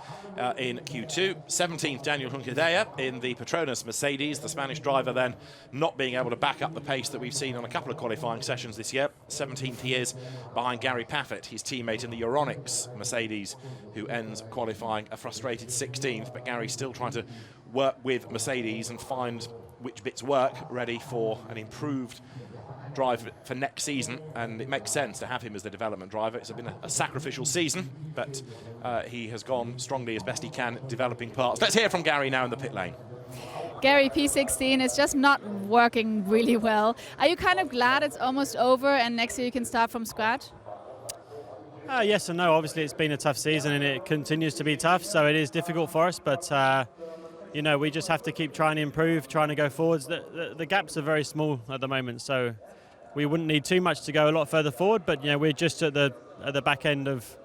in Q2. 17th, Daniel Juncadella in the Petronas Mercedes. The Spanish driver then not being able to back up the pace that we've seen on a couple of qualifying sessions this year. 17th he is behind Gary Paffett, his teammate in the Euronics Mercedes, who ends qualifying a frustrated 16th. But Gary's still trying to work with Mercedes and find which bits work, ready for an improved drive for next season, and it makes sense to have him as the development driver. It's been a sacrificial season, but he has gone strongly as best he can developing parts. Let's hear from Gary now in the pit lane. Gary, P16 is just not working really well. Are you kind of glad it's almost over and next year you can start from scratch? Yes and no. Obviously, it's been a tough season and it continues to be tough, so it is difficult for us. But you know, we just have to keep trying to improve, trying to go forwards. The gaps are very small at the moment, so we wouldn't need too much to go a lot further forward. But you know, we're just at the back end of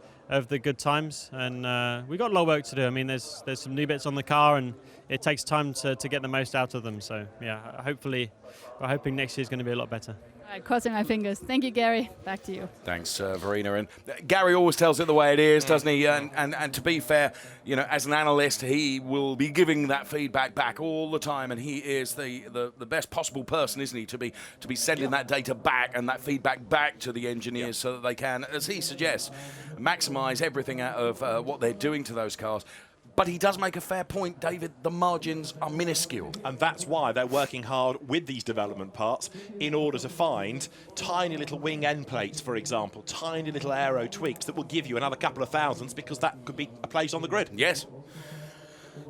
the good times, and we've got a lot of work to do. I mean, there's some new bits on the car, and it takes time to get the most out of them. So yeah, hopefully, we're hoping next year's going to be a lot better. All right, crossing my fingers. Thank you, Gary. Back to you. Thanks, Verena. And Gary always tells it the way it is, doesn't he? And to be fair, you know, as an analyst, he will be giving that feedback back all the time, and he is the best possible person, isn't he, to be sending that data back and that feedback back to the engineers so that they can, as he suggests, maximise everything out of what they're doing to those cars. But he does make a fair point, David. The margins are minuscule. And that's why they're working hard with these development parts in order to find tiny little wing end plates, for example, tiny little aero tweaks that will give you another couple of thousands, because that could be a place on the grid. Yes.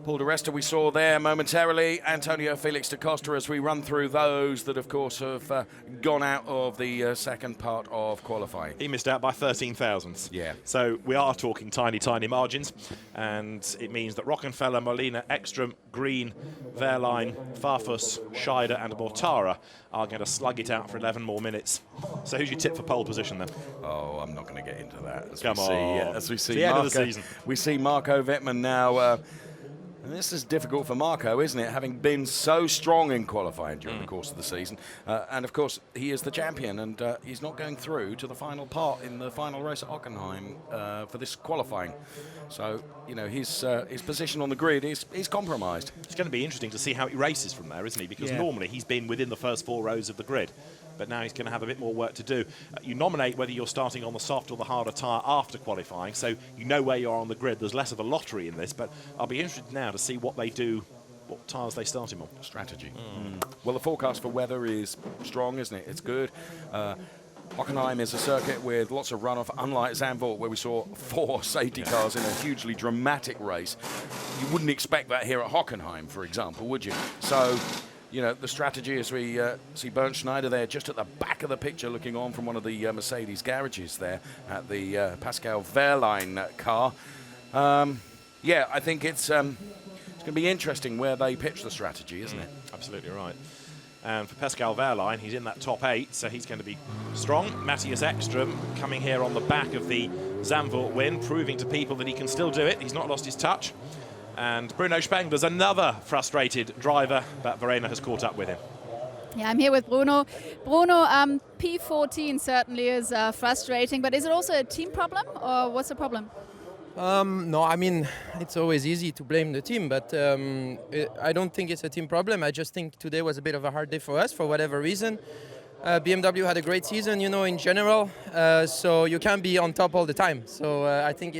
Paul di Resta we saw there momentarily. Antonio Felix da Costa, as we run through those that, of course, have gone out of the second part of qualifying. He missed out by 13 thousandths. Yeah. So we are talking tiny, tiny margins, and it means that Rockenfeller, Molina, Ekstrom, Green, Wehrlein, Farfus, Scheider and Mortara are going to slug it out for 11 more minutes. So who's your tip for pole position then? Oh, I'm not going to get into that. Come on. As we see the end Marco, of the season. We see Marco Wittmann now. And this is difficult for Marco, isn't it? Having been so strong in qualifying during the course of the season. And, of course, he is the champion, and he's not going through to the final part in the final race at Hockenheim for this qualifying. So, you know, his position on the grid is compromised. It's going to be interesting to see how he races from there, isn't he? Because normally he's been within the first 4 rows of the grid. But now he's going to have a bit more work to do. You nominate whether you're starting on the soft or the harder tyre after qualifying, so you know where you are on the grid. There's less of a lottery in this, but I'll be interested now to see what they do, what tyres they start him on. Strategy. Well, the forecast for weather is strong, isn't it? It's good. Hockenheim is a circuit with lots of runoff, unlike Zandvoort, where we saw 4 safety cars in a hugely dramatic race. You wouldn't expect that here at Hockenheim, for example, would you? So, you know, the strategy, as we see Bernd Schneider there just at the back of the picture looking on from one of the Mercedes garages there at the Pascal Wehrlein car. Yeah, I think it's going to be interesting where they pitch the strategy, isn't it? Absolutely right. And for Pascal Wehrlein, he's in that top 8, so he's going to be strong. Matthias Ekstrom coming here on the back of the Zandvoort win, proving to people that he can still do it. He's not lost his touch. And Bruno Spengler's another frustrated driver, but Verena has caught up with him. Yeah, I'm here with Bruno. Bruno, P14 certainly is frustrating, but is it also a team problem, or what's the problem? No, I mean, it's always easy to blame the team, but I don't think it's a team problem. I just think today was a bit of a hard day for us for whatever reason. BMW had a great season, you know, in general, so you can't be on top all the time. So I think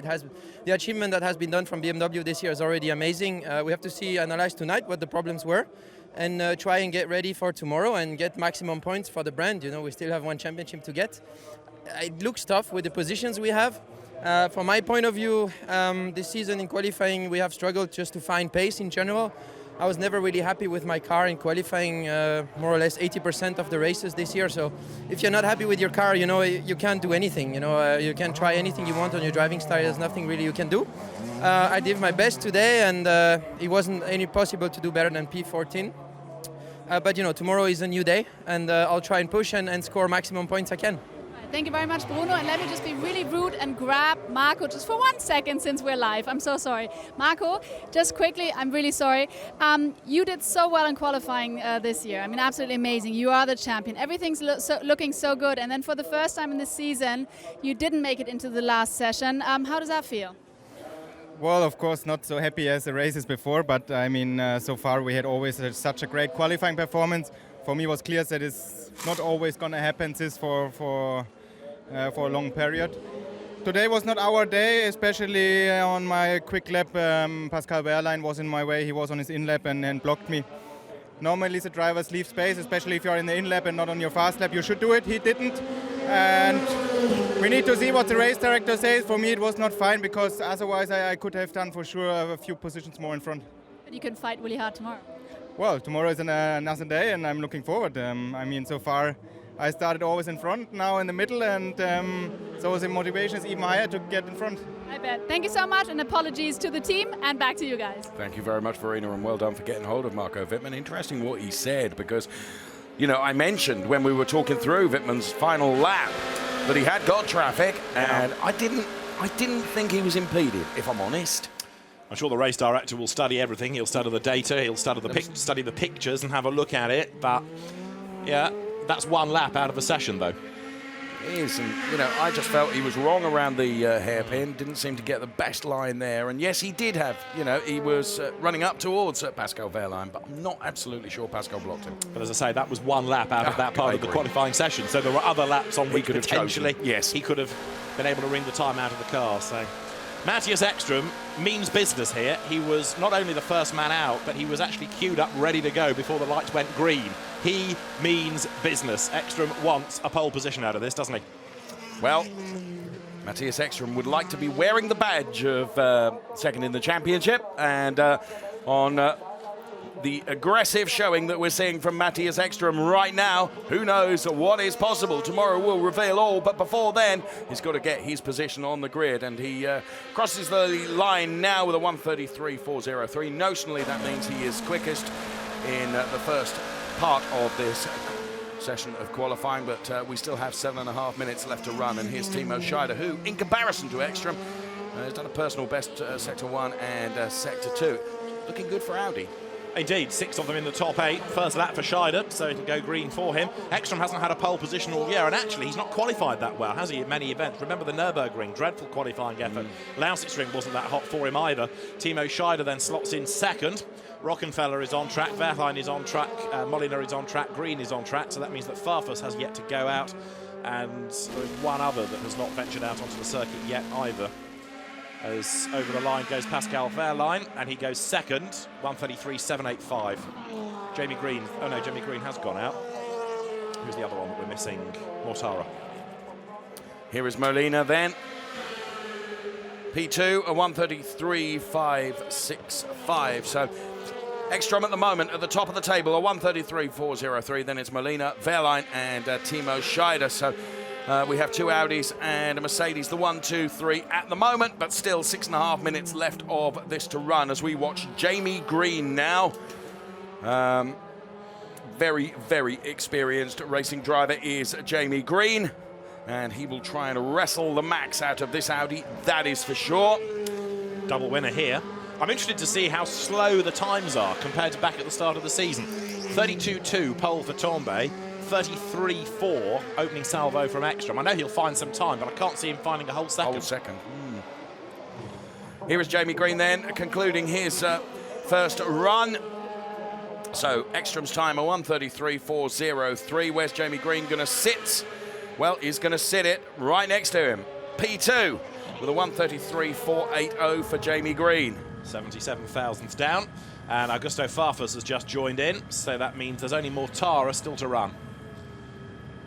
the achievement that has been done from BMW this year is already amazing. We have to analyze tonight what the problems were, and try and get ready for tomorrow and get maximum points for the brand. You know, we still have 1 championship to get. It looks tough with the positions we have. From my point of view, this season in qualifying, we have struggled just to find pace in general. I was never really happy with my car in qualifying more or less 80% of the races this year. So if you're not happy with your car, you know, you can't do anything. You know, you can try anything you want on your driving style. There's nothing really you can do. I did my best today, and it wasn't any possible to do better than P14. But, you know, tomorrow is a new day, and I'll try and push and score maximum points I can. Thank you very much, Bruno. And let me just be really rude and grab Marco just for 1 second since we're live. I'm so sorry. Marco, just quickly, I'm really sorry. You did so well in qualifying this year. I mean, absolutely amazing. You are the champion. Everything's looking so good. And then for the first time in this season, you didn't make it into the last session. How does that feel? Well, of course, not so happy as the races before, but I mean, so far we had always such a great qualifying performance. For me, it was clear that it's not always going to happen this for a long period. Today was not our day, especially on my quick lap. Pascal Wehrlein was in my way. He was on his in lap and blocked me. Normally the drivers leave space, especially if you're in the in lap and not on your fast lap. You should do it. He didn't. And we need to see what the race director says. For me, it was not fine, because otherwise I could have done for sure a few positions more in front. But you can fight really hard tomorrow. Well, tomorrow is another day, and I'm looking forward. I mean, so far I started always in front, now in the middle, and so the motivation is even higher to get in front. I bet. Thank you so much, and apologies to the team, and back to you guys. Thank you very much, Verena, and well done for getting hold of Marco Wittmann. Interesting what he said, because, you know, I mentioned when we were talking through Wittmann's final lap that he had got traffic, and I didn't think he was impeded, if I'm honest. I'm sure the race director will study everything. He'll study the data, he'll study the pictures and have a look at it. But yeah, that's one lap out of a session, though. It is, and you know, I just felt he was wrong around the hairpin. Didn't seem to get the best line there. And yes, he did have, you know, he was running up towards Pascal Wehrlein, but I'm not absolutely sure Pascal blocked him. But as I say, that was one lap out of that part of the qualifying session. So there were other laps on which potentially he could have been able to wring the time out of the car. So Matthias Ekström means business here. He was not only the first man out, but he was actually queued up ready to go before the lights went green. He means business. Ekström wants a pole position out of this, doesn't he? Well, Matthias Ekström would like to be wearing the badge of second in the championship, and on the aggressive showing that we're seeing from Matthias Ekström right now, who knows what is possible. Tomorrow will reveal all, but before then, he's got to get his position on the grid, and he crosses the line now with a 1:33.403. Notionally, that means he is quickest in the first part of this session of qualifying, but we still have 7.5 minutes left to run, and here's Timo Scheider, who, in comparison to Ekström, has done a personal best Sector 1 and Sector 2. Looking good for Audi. Indeed, 6 of them in the top 8. First lap for Scheider, so it'll go green for him. Ekström hasn't had a pole position all year, and actually he's not qualified that well, has he, in many events? Remember the Nürburgring, dreadful qualifying effort. Lausitzring wasn't that hot for him either. Timo Scheider then slots in second. Rockenfeller is on track, Wehrlein is on track, Moliner is on track, Green is on track, so that means that Farfus has yet to go out, and there's one other that has not ventured out onto the circuit yet either. As over the line goes Pascal Wehrlein, and he goes second, 1:33.785. Jamie Green, oh no, Jamie Green has gone out. Who's the other one that we're missing? Mortara. Here is Molina then. P2, a 1:33.565. So Ekström at the moment at the top of the table, a 1:33.403. Then it's Molina, Wehrlein, and Timo Scheider. So we have 2 Audis and a Mercedes, the 1, 2, 3 at the moment, but still 6.5 minutes left of this to run as we watch Jamie Green now. Very, very experienced racing driver is Jamie Green, and he will try and wrestle the max out of this Audi, that is for sure. Double winner here. I'm interested to see how slow the times are compared to back at the start of the season. 32.2 pole for Tombe. 33.4 opening salvo from Ekström. I know he'll find some time, but I can't see him finding a whole second. Here is Jamie Green then, concluding his first run. So Ekström's time, a 1:33.403. Where's Jamie Green going to sit? Well, he's going to sit it right next to him. P2 with a 1:33.480 for Jamie Green. 77 thousandths down, and Augusto Farfus has just joined in, so that means there's only Mortara still to run.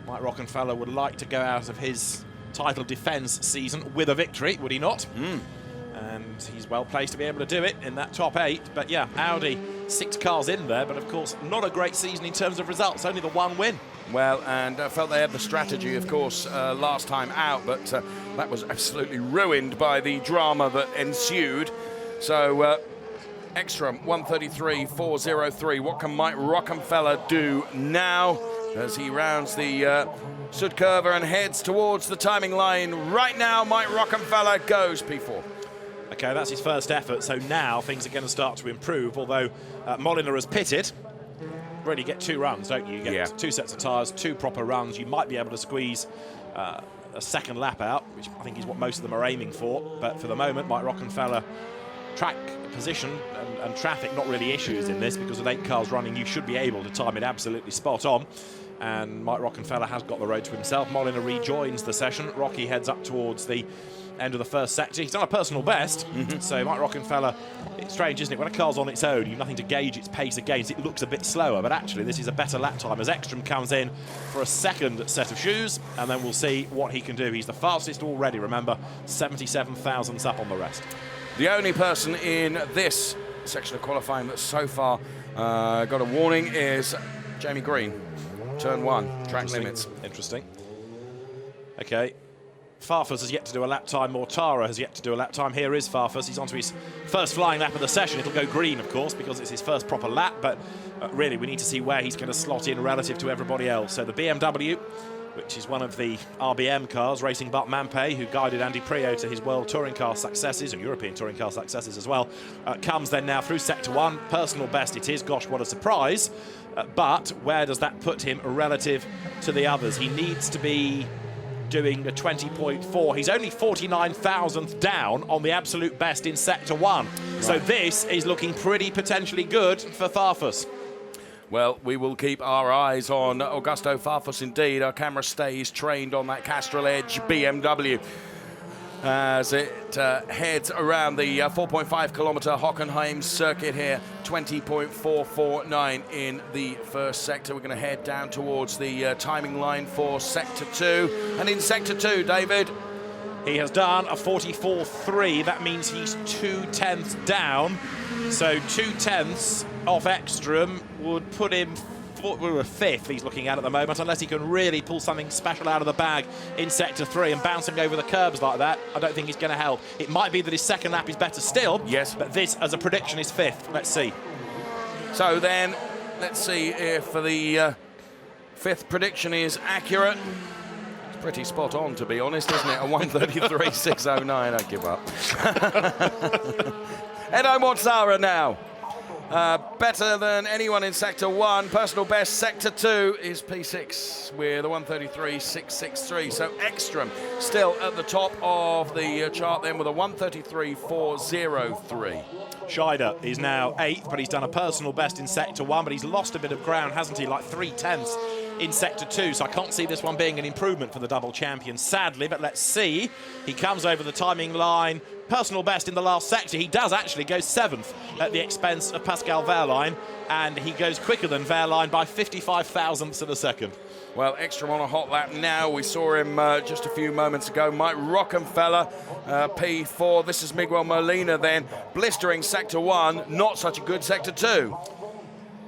Mike Rockenfeller would like to go out of his title defence season with a victory, would he not? And he's well placed to be able to do it in that top 8. But yeah, Audi, 6 cars in there, but of course not a great season in terms of results, only the 1 win. Well, and I felt they had the strategy, of course, last time out, but that was absolutely ruined by the drama that ensued. So Ekström, 1:33.403. What can Mike Rockenfeller do now as he rounds the Sud Curve and heads towards the timing line? Right now, Mike Rockenfeller goes P4. Okay, that's his first effort, so now things are going to start to improve, although Moliner has pitted. Really get 2 runs, don't you? You get 2 sets of tyres, 2 proper runs. You might be able to squeeze a second lap out, which I think is what most of them are aiming for. But for the moment, Mike Rockenfeller, track position and traffic not really issues in this, because with 8 cars running, you should be able to time it absolutely spot on. And Mike Rockenfeller has got the road to himself. Moliner rejoins the session. Rocky heads up towards the end of the first sector. He's done a personal best, so Mike Rockenfeller, it's strange, isn't it? When a car's on its own, you've nothing to gauge its pace against. It looks a bit slower, but actually this is a better lap time as Ekström comes in for a second set of shoes, and then we'll see what he can do. He's the fastest already, remember, 77 thousandths up on the rest. The only person in this section of qualifying that so far got a warning is Jamie Green. Turn 1, track limits. Interesting. Okay. Farfus has yet to do a lap time. Mortara has yet to do a lap time. Here is Farfus. He's on to his first flying lap of the session. It'll go green, of course, because it's his first proper lap. But really, we need to see where he's going to slot in relative to everybody else. So the BMW, which is one of the RBM cars, racing Bart Mampé, who guided Andy Priaulx to his World Touring Car successes and European Touring Car successes as well, comes then now through Sector 1. Personal best it is. Gosh, what a surprise. But where does that put him relative to the others? He needs to be doing a 20.4. He's only 49,000th down on the absolute best in Sector 1. Right. So this is looking pretty potentially good for Farfus. Well, we will keep our eyes on Augusto Farfus indeed. Our camera stays trained on that Castrol Edge BMW as it heads around the 4.5-kilometre Hockenheim circuit here. 20.449 in the first sector. We're going to head down towards the timing line for Sector 2. And in Sector 2, David, he has done a 44.3. That means he's 2/10 down. So 2/10 off Ekstrom would put him fifth he's looking at the moment, unless he can really pull something special out of the bag in Sector 3, and bouncing over the curbs like that, I don't think he's going to help. It might be that his second lap is better still, yes, but this, as a prediction, is fifth. Let's see. So then, let's see if the fifth prediction is accurate. It's pretty spot on, to be honest, isn't it? A 1:33.609, I give up. Edo Mortara now. Better than anyone in Sector 1. Personal best Sector 2 is P6 with a 1:33.663. So Ekstrom still at the top of the chart then with a 1:33.403. Scheider is now 8th, but he's done a personal best in Sector 1, but he's lost a bit of ground, hasn't he? Like 3/10 in Sector 2, so I can't see this one being an improvement for the double champion, sadly, but let's see. He comes over the timing line. Personal best in the last sector. He does actually go 7th at the expense of Pascal Wehrlein, and he goes quicker than Wehrlein by 55 thousandths of a second. Well, Ekstrom on a hot lap now. We saw him just a few moments ago. Mike Rockenfeller, P4. This is Miguel Molina then. Blistering Sector 1, not such a good Sector 2.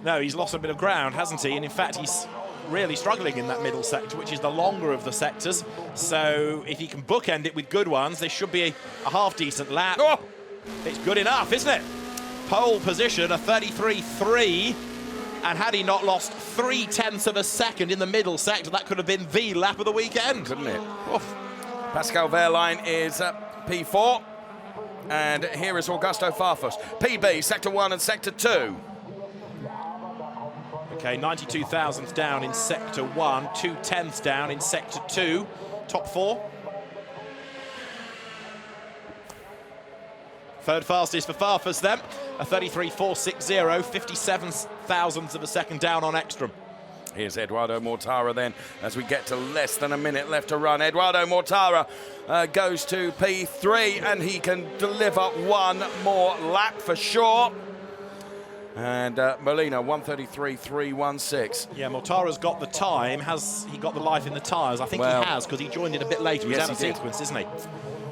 No, he's lost a bit of ground, hasn't he? And in fact, he's really struggling in that middle sector, which is the longer of the sectors. So if he can bookend it with good ones, this should be a half-decent lap. Oh! It's good enough, isn't it? Pole position, a 33.3. And had he not lost 3/10 of a second in the middle sector, that could have been the lap of the weekend. Couldn't it? Oof. Pascal Wehrlein is P4. And here is Augusto Farfus. PB, Sector 1 and Sector 2. Okay, 92 thousandths down in Sector 1, 2/10 down in Sector 2. Top 4. Third fastest for Farfus then, a 33.460, 57 thousandths of a second down on Ekstrom. Here's Eduardo Mortara then, as we get to less than a minute left to run. Eduardo Mortara goes to P3, and he can deliver one more lap for sure. And Molina, 1:33.316. Yeah, Mortara's got the time. Has he got the life in the tyres? I think he has, because he joined in a bit later. He's out of sequence, isn't he?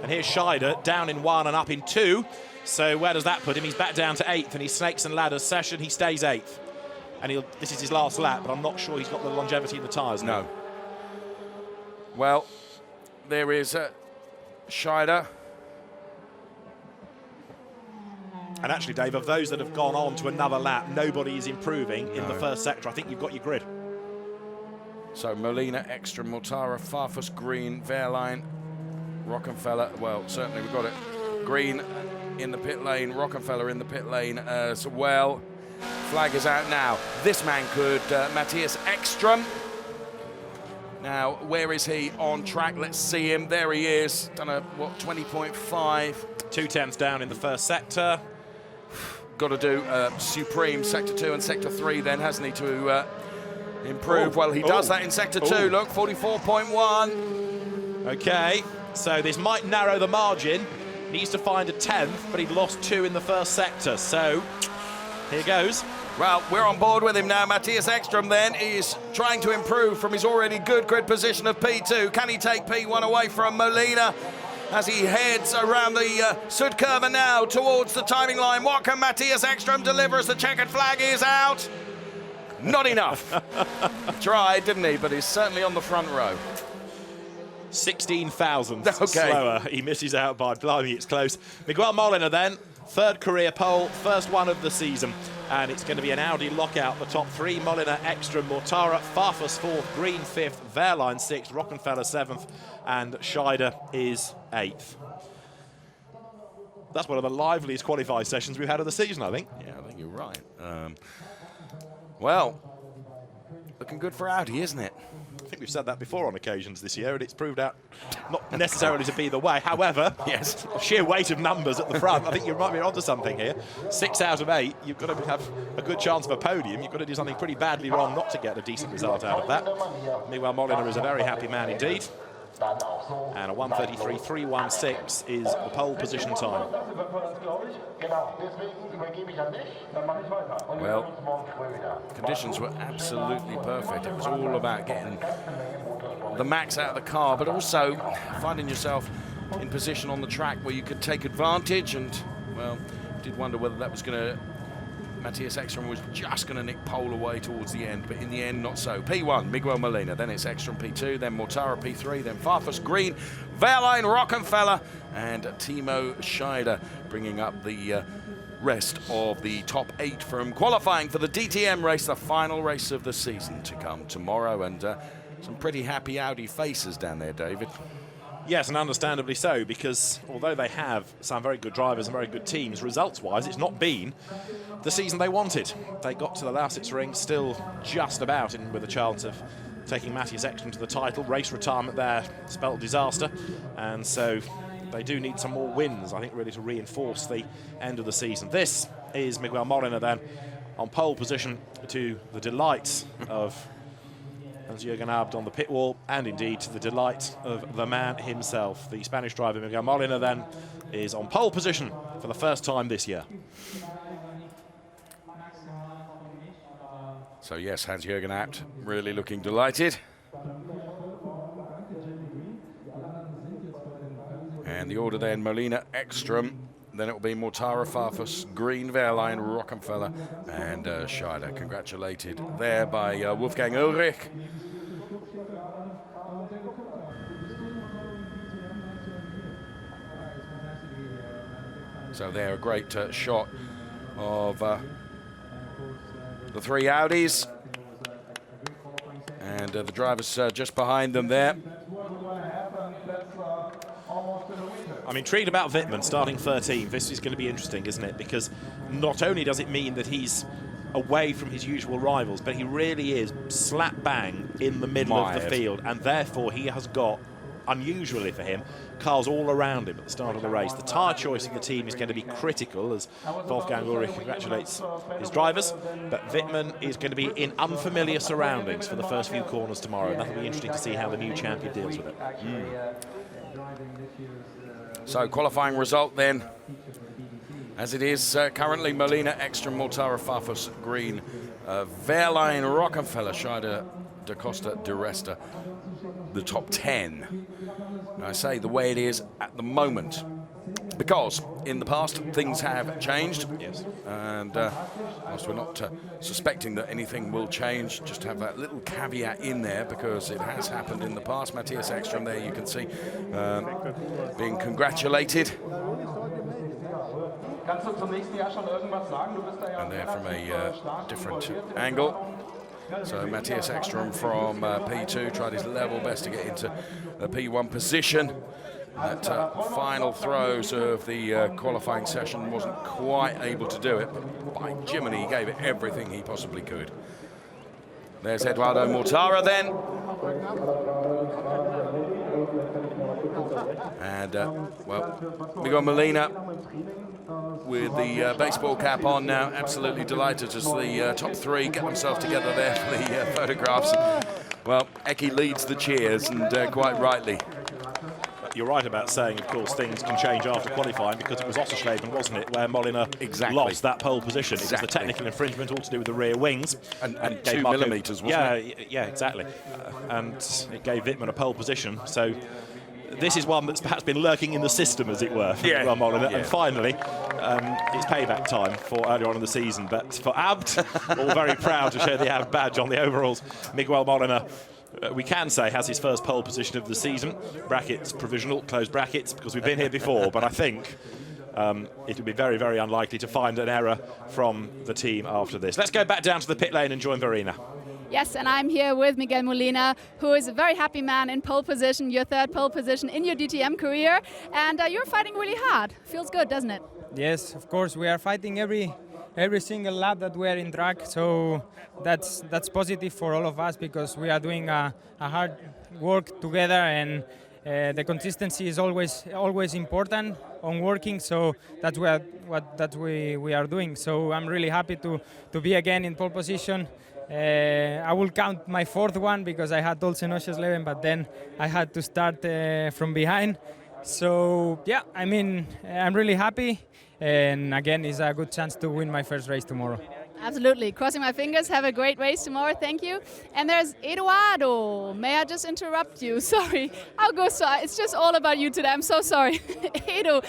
And here's Scheider, down in 1 and up in 2. So where does that put him? He's back down to 8th, and his Snakes and Ladders session, he stays 8th. And this is his last lap, but I'm not sure he's got the longevity in the tyres now. No. Well, there is Scheider. And actually, Dave, of those that have gone on to another lap, nobody is improving in the first sector. I think you've got your grid. So Molina, Ekstrom, Mortara, Farfus, Green, Wehrlein, Rockenfeller. Well, certainly we've got it. Green in the pit lane, Rockenfeller in the pit lane as well. Flag is out now. This man could, Matthias Ekstrom. Now, where is he on track? Let's see him. There he is. Done a, 20.5. 2/10 down in the first sector. Got to do supreme Sector 2 and Sector 3 then, hasn't he, to improve? Well, he does that in Sector 2. Look, 44.1. Okay, so this might narrow the margin. Needs to find a 10th, but he'd lost 2 in the first sector. So here goes. Well, we're on board with him now. Matthias Ekstrom then is trying to improve from his already good grid position of P2. Can he take P1 away from Molina as he heads around the Sud curve now towards the timing line? What can Matthias Ekstrom deliver as the checkered flag is out? Not enough. Tried, didn't he? But he's certainly on the front row. 16,000 Okay. slower. He misses out by, blimey, it's close. Miguel Molina then, third career pole, first one of the season. And it's going to be an Audi lockout. The top three, Molina, Ekstrom, Mortara, Farfus fourth, Green fifth, Wehrlein sixth, Rockenfeller seventh, and Scheider is eighth. That's one of the liveliest qualifying sessions we've had of the season, I think. Yeah, I think you're right. Well, looking good for Audi, isn't it? I think we've said that before on occasions this year, and it's proved out not necessarily to be the way. However, yes, sheer weight of numbers at the front, I think you might be onto something here. 6 out of 8, you've got to have a good chance of a podium. You've got to do something pretty badly wrong not to get a decent result out of that. Miguel Molina is a very happy man indeed. And a 1:33.316 is the pole position time. Well, conditions were absolutely perfect. It was all about getting the max out of the car, but also finding yourself in position on the track where you could take advantage. And, well, did wonder whether that was going to... Matthias Ekstrom was just going to nick pole away towards the end, but in the end, not so. P1, Miguel Molina, then it's Ekstrom P2, then Mortara P3, then Farfus Green, Wehrlein, Rockenfeller, and Timo Scheider, bringing up the rest of the top 8 from qualifying for the DTM race, the final race of the season to come tomorrow, and some pretty happy Audi faces down there, David. Yes, and understandably so, because although they have some very good drivers and very good teams, results-wise, it's not been the season they wanted. They got to the Lausitz ring still just about in with a chance of taking Matthias Ekstrom to the title. Race retirement there spelt disaster, and so they do need some more wins, I think, really to reinforce the end of the season. This is Miguel Molina then on pole position, to the delight of Hans-Jürgen Abt on the pit wall, and indeed to the delight of the man himself. The Spanish driver Miguel Molina then is on pole position for the first time this year. So yes, Hans-Jürgen Abt really looking delighted. And the order then, Molina, Ekstrom, then it will be Mortara, Farfus, Green, Wehrlein, Rockenfeller, and Scheider. Congratulated there by Wolfgang Ulrich. So there, a great shot of the three Audis. And the drivers just behind them there. I'm intrigued about Wittmann starting 13th. This is going to be interesting, isn't it? Because not only does it mean that he's away from his usual rivals, but he really is slap bang in the middle of the field, and therefore he has got, unusually for him, cars all around him at the start of the race. The tyre choice of the team is going to be critical as Wolfgang Ulrich congratulates his drivers, but Wittmann is going to be in unfamiliar surroundings for the first few corners tomorrow, and that'll be interesting to see how the new champion deals with it. So qualifying result then, as it is currently: Molina, Ekstrom, Mortara, Farfus, Green, Wehrlein, Rockenfeller, Scheider, Da Costa, Di Resta, the top 10. I say the way it is at the moment, because in the past things have changed. Yes. And whilst we're not suspecting that anything will change, just have that little caveat in there, because it has happened in the past. Matthias Ekstrom there, you can see, being congratulated. And there from a different angle. So Matthias Ekstrom from P2 tried his level best to get into the P1 position. That final throws of the qualifying session wasn't quite able to do it, but by Jiminy, he gave it everything he possibly could. There's Eduardo Mortara then. And, well, Miguel Molina with the baseball cap on now, absolutely delighted as the top 3 get themselves together there for the photographs. Well, Eki leads the cheers, and quite rightly. You're right about saying, of course, things can change after qualifying, because it was Ossersleben, wasn't it, where Molina lost that pole position. It was the technical infringement, all to do with the rear wings. And 2 millimetres, wasn't it? Yeah, exactly. And it gave Wittmann a pole position. So this is one that's perhaps been lurking in the system, as it were, for Miguel Molina. And finally, it's payback time for earlier on in the season. But for Abt, all very proud to share the Abt badge on the overalls. Miguel Molina, we can say, has his first pole position of the season. Brackets, provisional, close brackets, because we've been here before. But I think it would be very, very unlikely to find an error from the team after this. Let's go back down to the pit lane and join Verena. Yes, and I'm here with Miguel Molina, who is a very happy man in pole position, your third pole position in your DTM career. And you're fighting really hard. Feels good, doesn't it? Yes, of course. We are fighting every single lap that we are in track. So that's positive for all of us, because we are doing a hard work together, and the consistency is always important on working. So that's what we are doing. So I'm really happy to be again in pole position. I will count my fourth one because I had also Noches 11, but then I had to start from behind. So yeah, I mean, I'm really happy, and again, it's a good chance to win my first race tomorrow. Absolutely. Crossing my fingers. Have a great race tomorrow. Thank you. And there's Eduardo. May I just interrupt you? Sorry. Augusto, it's just all about you today. I'm so sorry. Edu,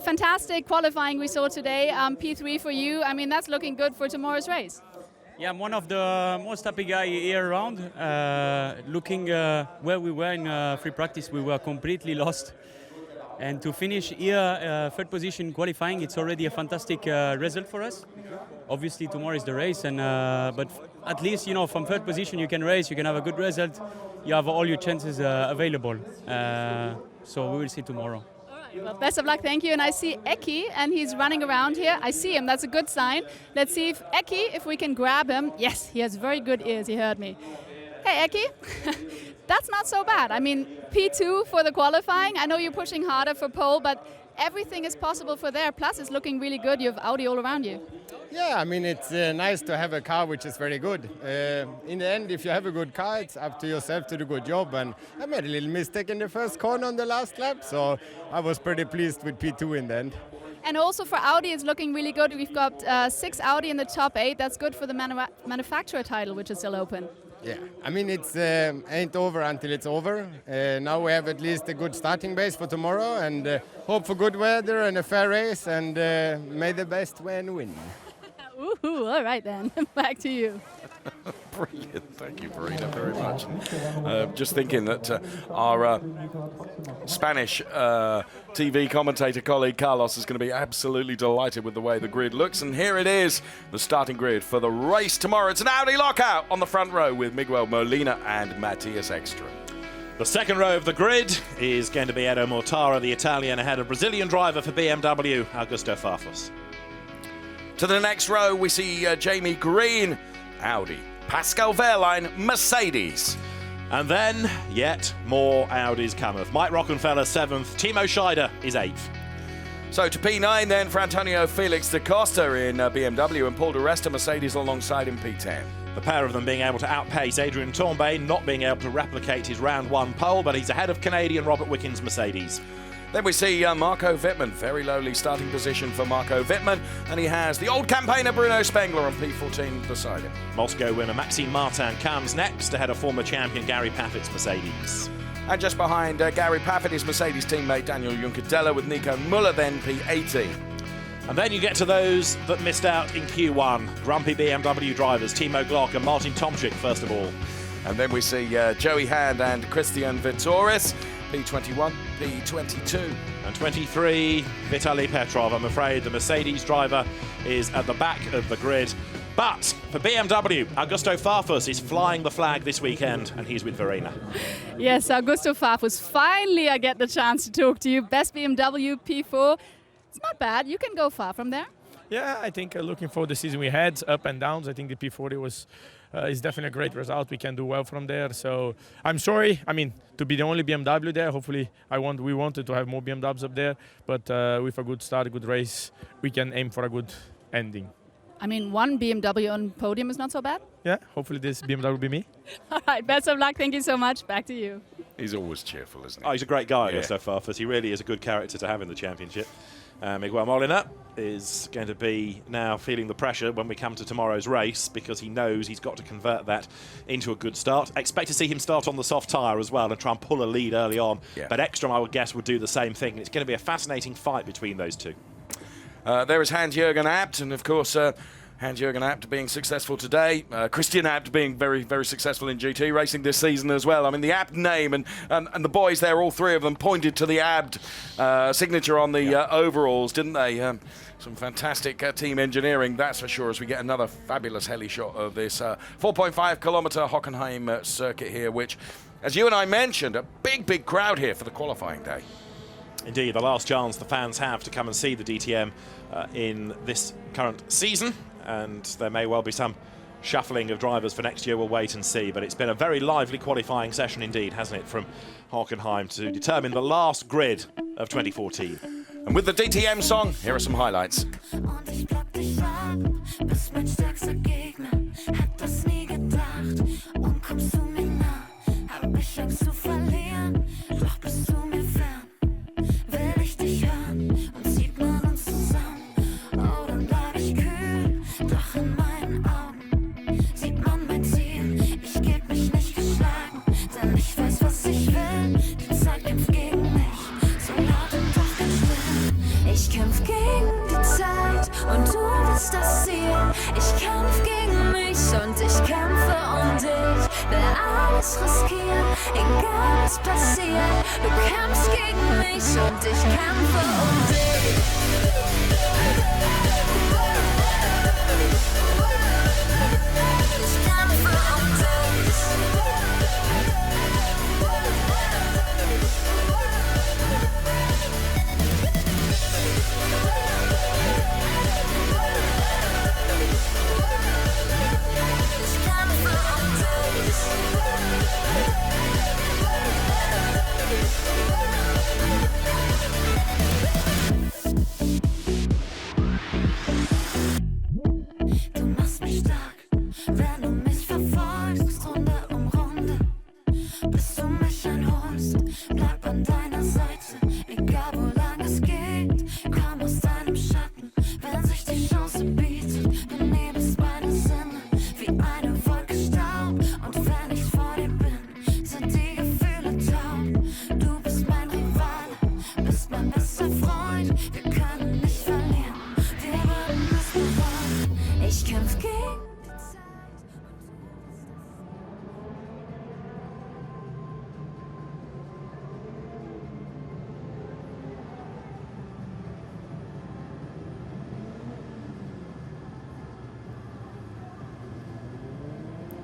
fantastic qualifying we saw today. P3 for you. I mean, that's looking good for tomorrow's race. Yeah, I'm one of the most happy guy here around. Looking where we were in free practice, we were completely lost. And to finish here, third position qualifying, it's already a fantastic result for us. Obviously, tomorrow is the race, and but at least, you know, from third position you can race, you can have a good result, you have all your chances available. So we will see tomorrow. Well, best of luck, thank you. And I see Eki, and he's running around here. I see him, that's a good sign. Let's see if Eki, if we can grab him. Yes, he has very good ears, he heard me. Hey, Eki, that's not so bad. I mean, P2 for the qualifying. I know you're pushing harder for pole, but everything is possible for there. Plus, it's looking really good. You have Audi all around you. Yeah, I mean, it's nice to have a car which is very good. In the end, if you have a good car, it's up to yourself to do a good job. And I made a little mistake in the first corner on the last lap, so I was pretty pleased with P2 in the end. And also for Audi, it's looking really good. We've got 6 Audi in the top 8. That's good for the manufacturer title, which is still open. Yeah, I mean, it's ain't over until it's over. Now we have at least a good starting base for tomorrow, and hope for good weather and a fair race, and may the best man win. Woohoo, all right then, back to you. Brilliant, thank you, Verena, very much. Just thinking that our Spanish TV commentator colleague Carlos is going to be absolutely delighted with the way the grid looks. And here it is, the starting grid for the race tomorrow. It's an Audi lockout on the front row with Miguel Molina and Matthias Ekström. The second row of the grid is going to be Edo Mortara, the Italian, ahead of Brazilian driver for BMW, Augusto Farfus. To the next row, we see Jamie Green, Audi. Pascal Wehrlein, Mercedes. And then, yet more Audis cometh. Mike Rockenfeller, 7th. Timo Scheider is 8th. So to P9 then for Antonio Felix da Costa in BMW and Paul di Resta, Mercedes alongside in P10. The pair of them being able to outpace Adrian Tombay, not being able to replicate his round 1 pole, but he's ahead of Canadian Robert Wickens' Mercedes. Then we see Marco Wittmann, very lowly starting position for Marco Wittmann, and he has the old campaigner Bruno Spengler on P14 beside him. Moscow winner Maxime Martin comes next, ahead of former champion Gary Paffett's Mercedes. And just behind Gary Paffett is Mercedes teammate Daniel Juncadella with Nico Müller, then P18. And then you get to those that missed out in Q1. Grumpy BMW drivers Timo Glock and Martin Tomczyk, first of all. And then we see Joey Hand and Christian Vitoris, P21, P22. And 23, Vitaly Petrov. I'm afraid the Mercedes driver is at the back of the grid. But for BMW, Augusto Farfus is flying the flag this weekend, and he's with Verena. Yes, Augusto Farfus. Finally, I get the chance to talk to you. Best BMW P4. It's not bad. You can go far from there. Yeah, I think looking for the season we had, up and downs, I think the P40 is definitely a great result. We can do well from there. So I'm sorry, I mean, to be the only BMW there. Hopefully, we wanted to have more BMWs up there. But with a good start, a good race, we can aim for a good ending. I mean, one BMW on podium is not so bad. Yeah, hopefully this BMW will be me. All right, best of luck. Thank you so much. Back to you. He's always cheerful, isn't he? Oh, he's a great guy, Augusto Farfus. He really is a good character to have in the championship. Miguel Molina is going to be now feeling the pressure when we come to tomorrow's race, because he knows he's got to convert that into a good start. Expect to see him start on the soft tyre as well and try and pull a lead early on. Yeah. But Ekstrom, I would guess, would do the same thing. It's going to be a fascinating fight between those two. There is Hans-Jürgen Abt, and of course Hans-Jürgen Abt being successful today. Christian Abt being very, very successful in GT racing this season as well. I mean, the Abt name and the boys there, all three of them, pointed to the Abt signature on the overalls, didn't they? Some fantastic team engineering, that's for sure, as we get another fabulous heli shot of this 4.5-kilometre Hockenheim circuit here, which, as you and I mentioned, a big, big crowd here for the qualifying day. Indeed, the last chance the fans have to come and see the DTM in this current season. And there may well be some shuffling of drivers for next year. We'll wait and see. But it's been a very lively qualifying session indeed, hasn't it, from Hockenheim to determine the last grid of 2014. And with the DTM song, here are some highlights. Das Ziel. Ich kämpf gegen mich und ich kämpfe dich. Will alles riskieren, egal was passiert. Du kämpfst gegen mich und ich kämpfe dich. Ich kämpfe dich.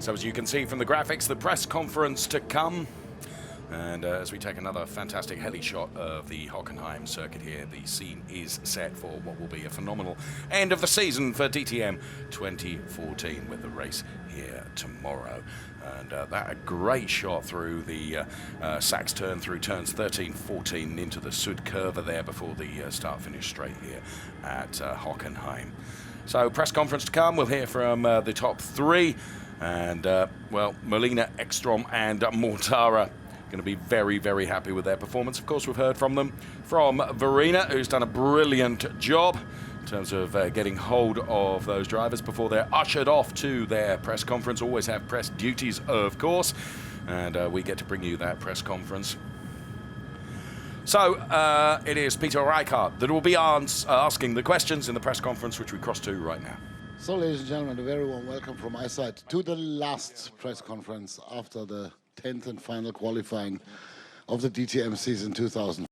So as you can see from the graphics, the press conference to come. And as we take another fantastic heli shot of the Hockenheim circuit here, the scene is set for what will be a phenomenal end of the season for DTM 2014 with the race here tomorrow. And that a great shot through the Sachs turn, through turns 13, 14 into the Sud curve there before the start-finish straight here at Hockenheim. So press conference to come. We'll hear from the top three. And, well, Molina, Ekstrom and Mortara going to be very, very happy with their performance. Of course, we've heard from them, from Verena, who's done a brilliant job in terms of getting hold of those drivers before they're ushered off to their press conference. Always have press duties, of course, and we get to bring you that press conference. So it is Peter Reichardt that will be asking the questions in the press conference, which we cross to right now. So, ladies and gentlemen, a very warm welcome from my side to the last press conference after the 10th and final qualifying of the DTM season 2000.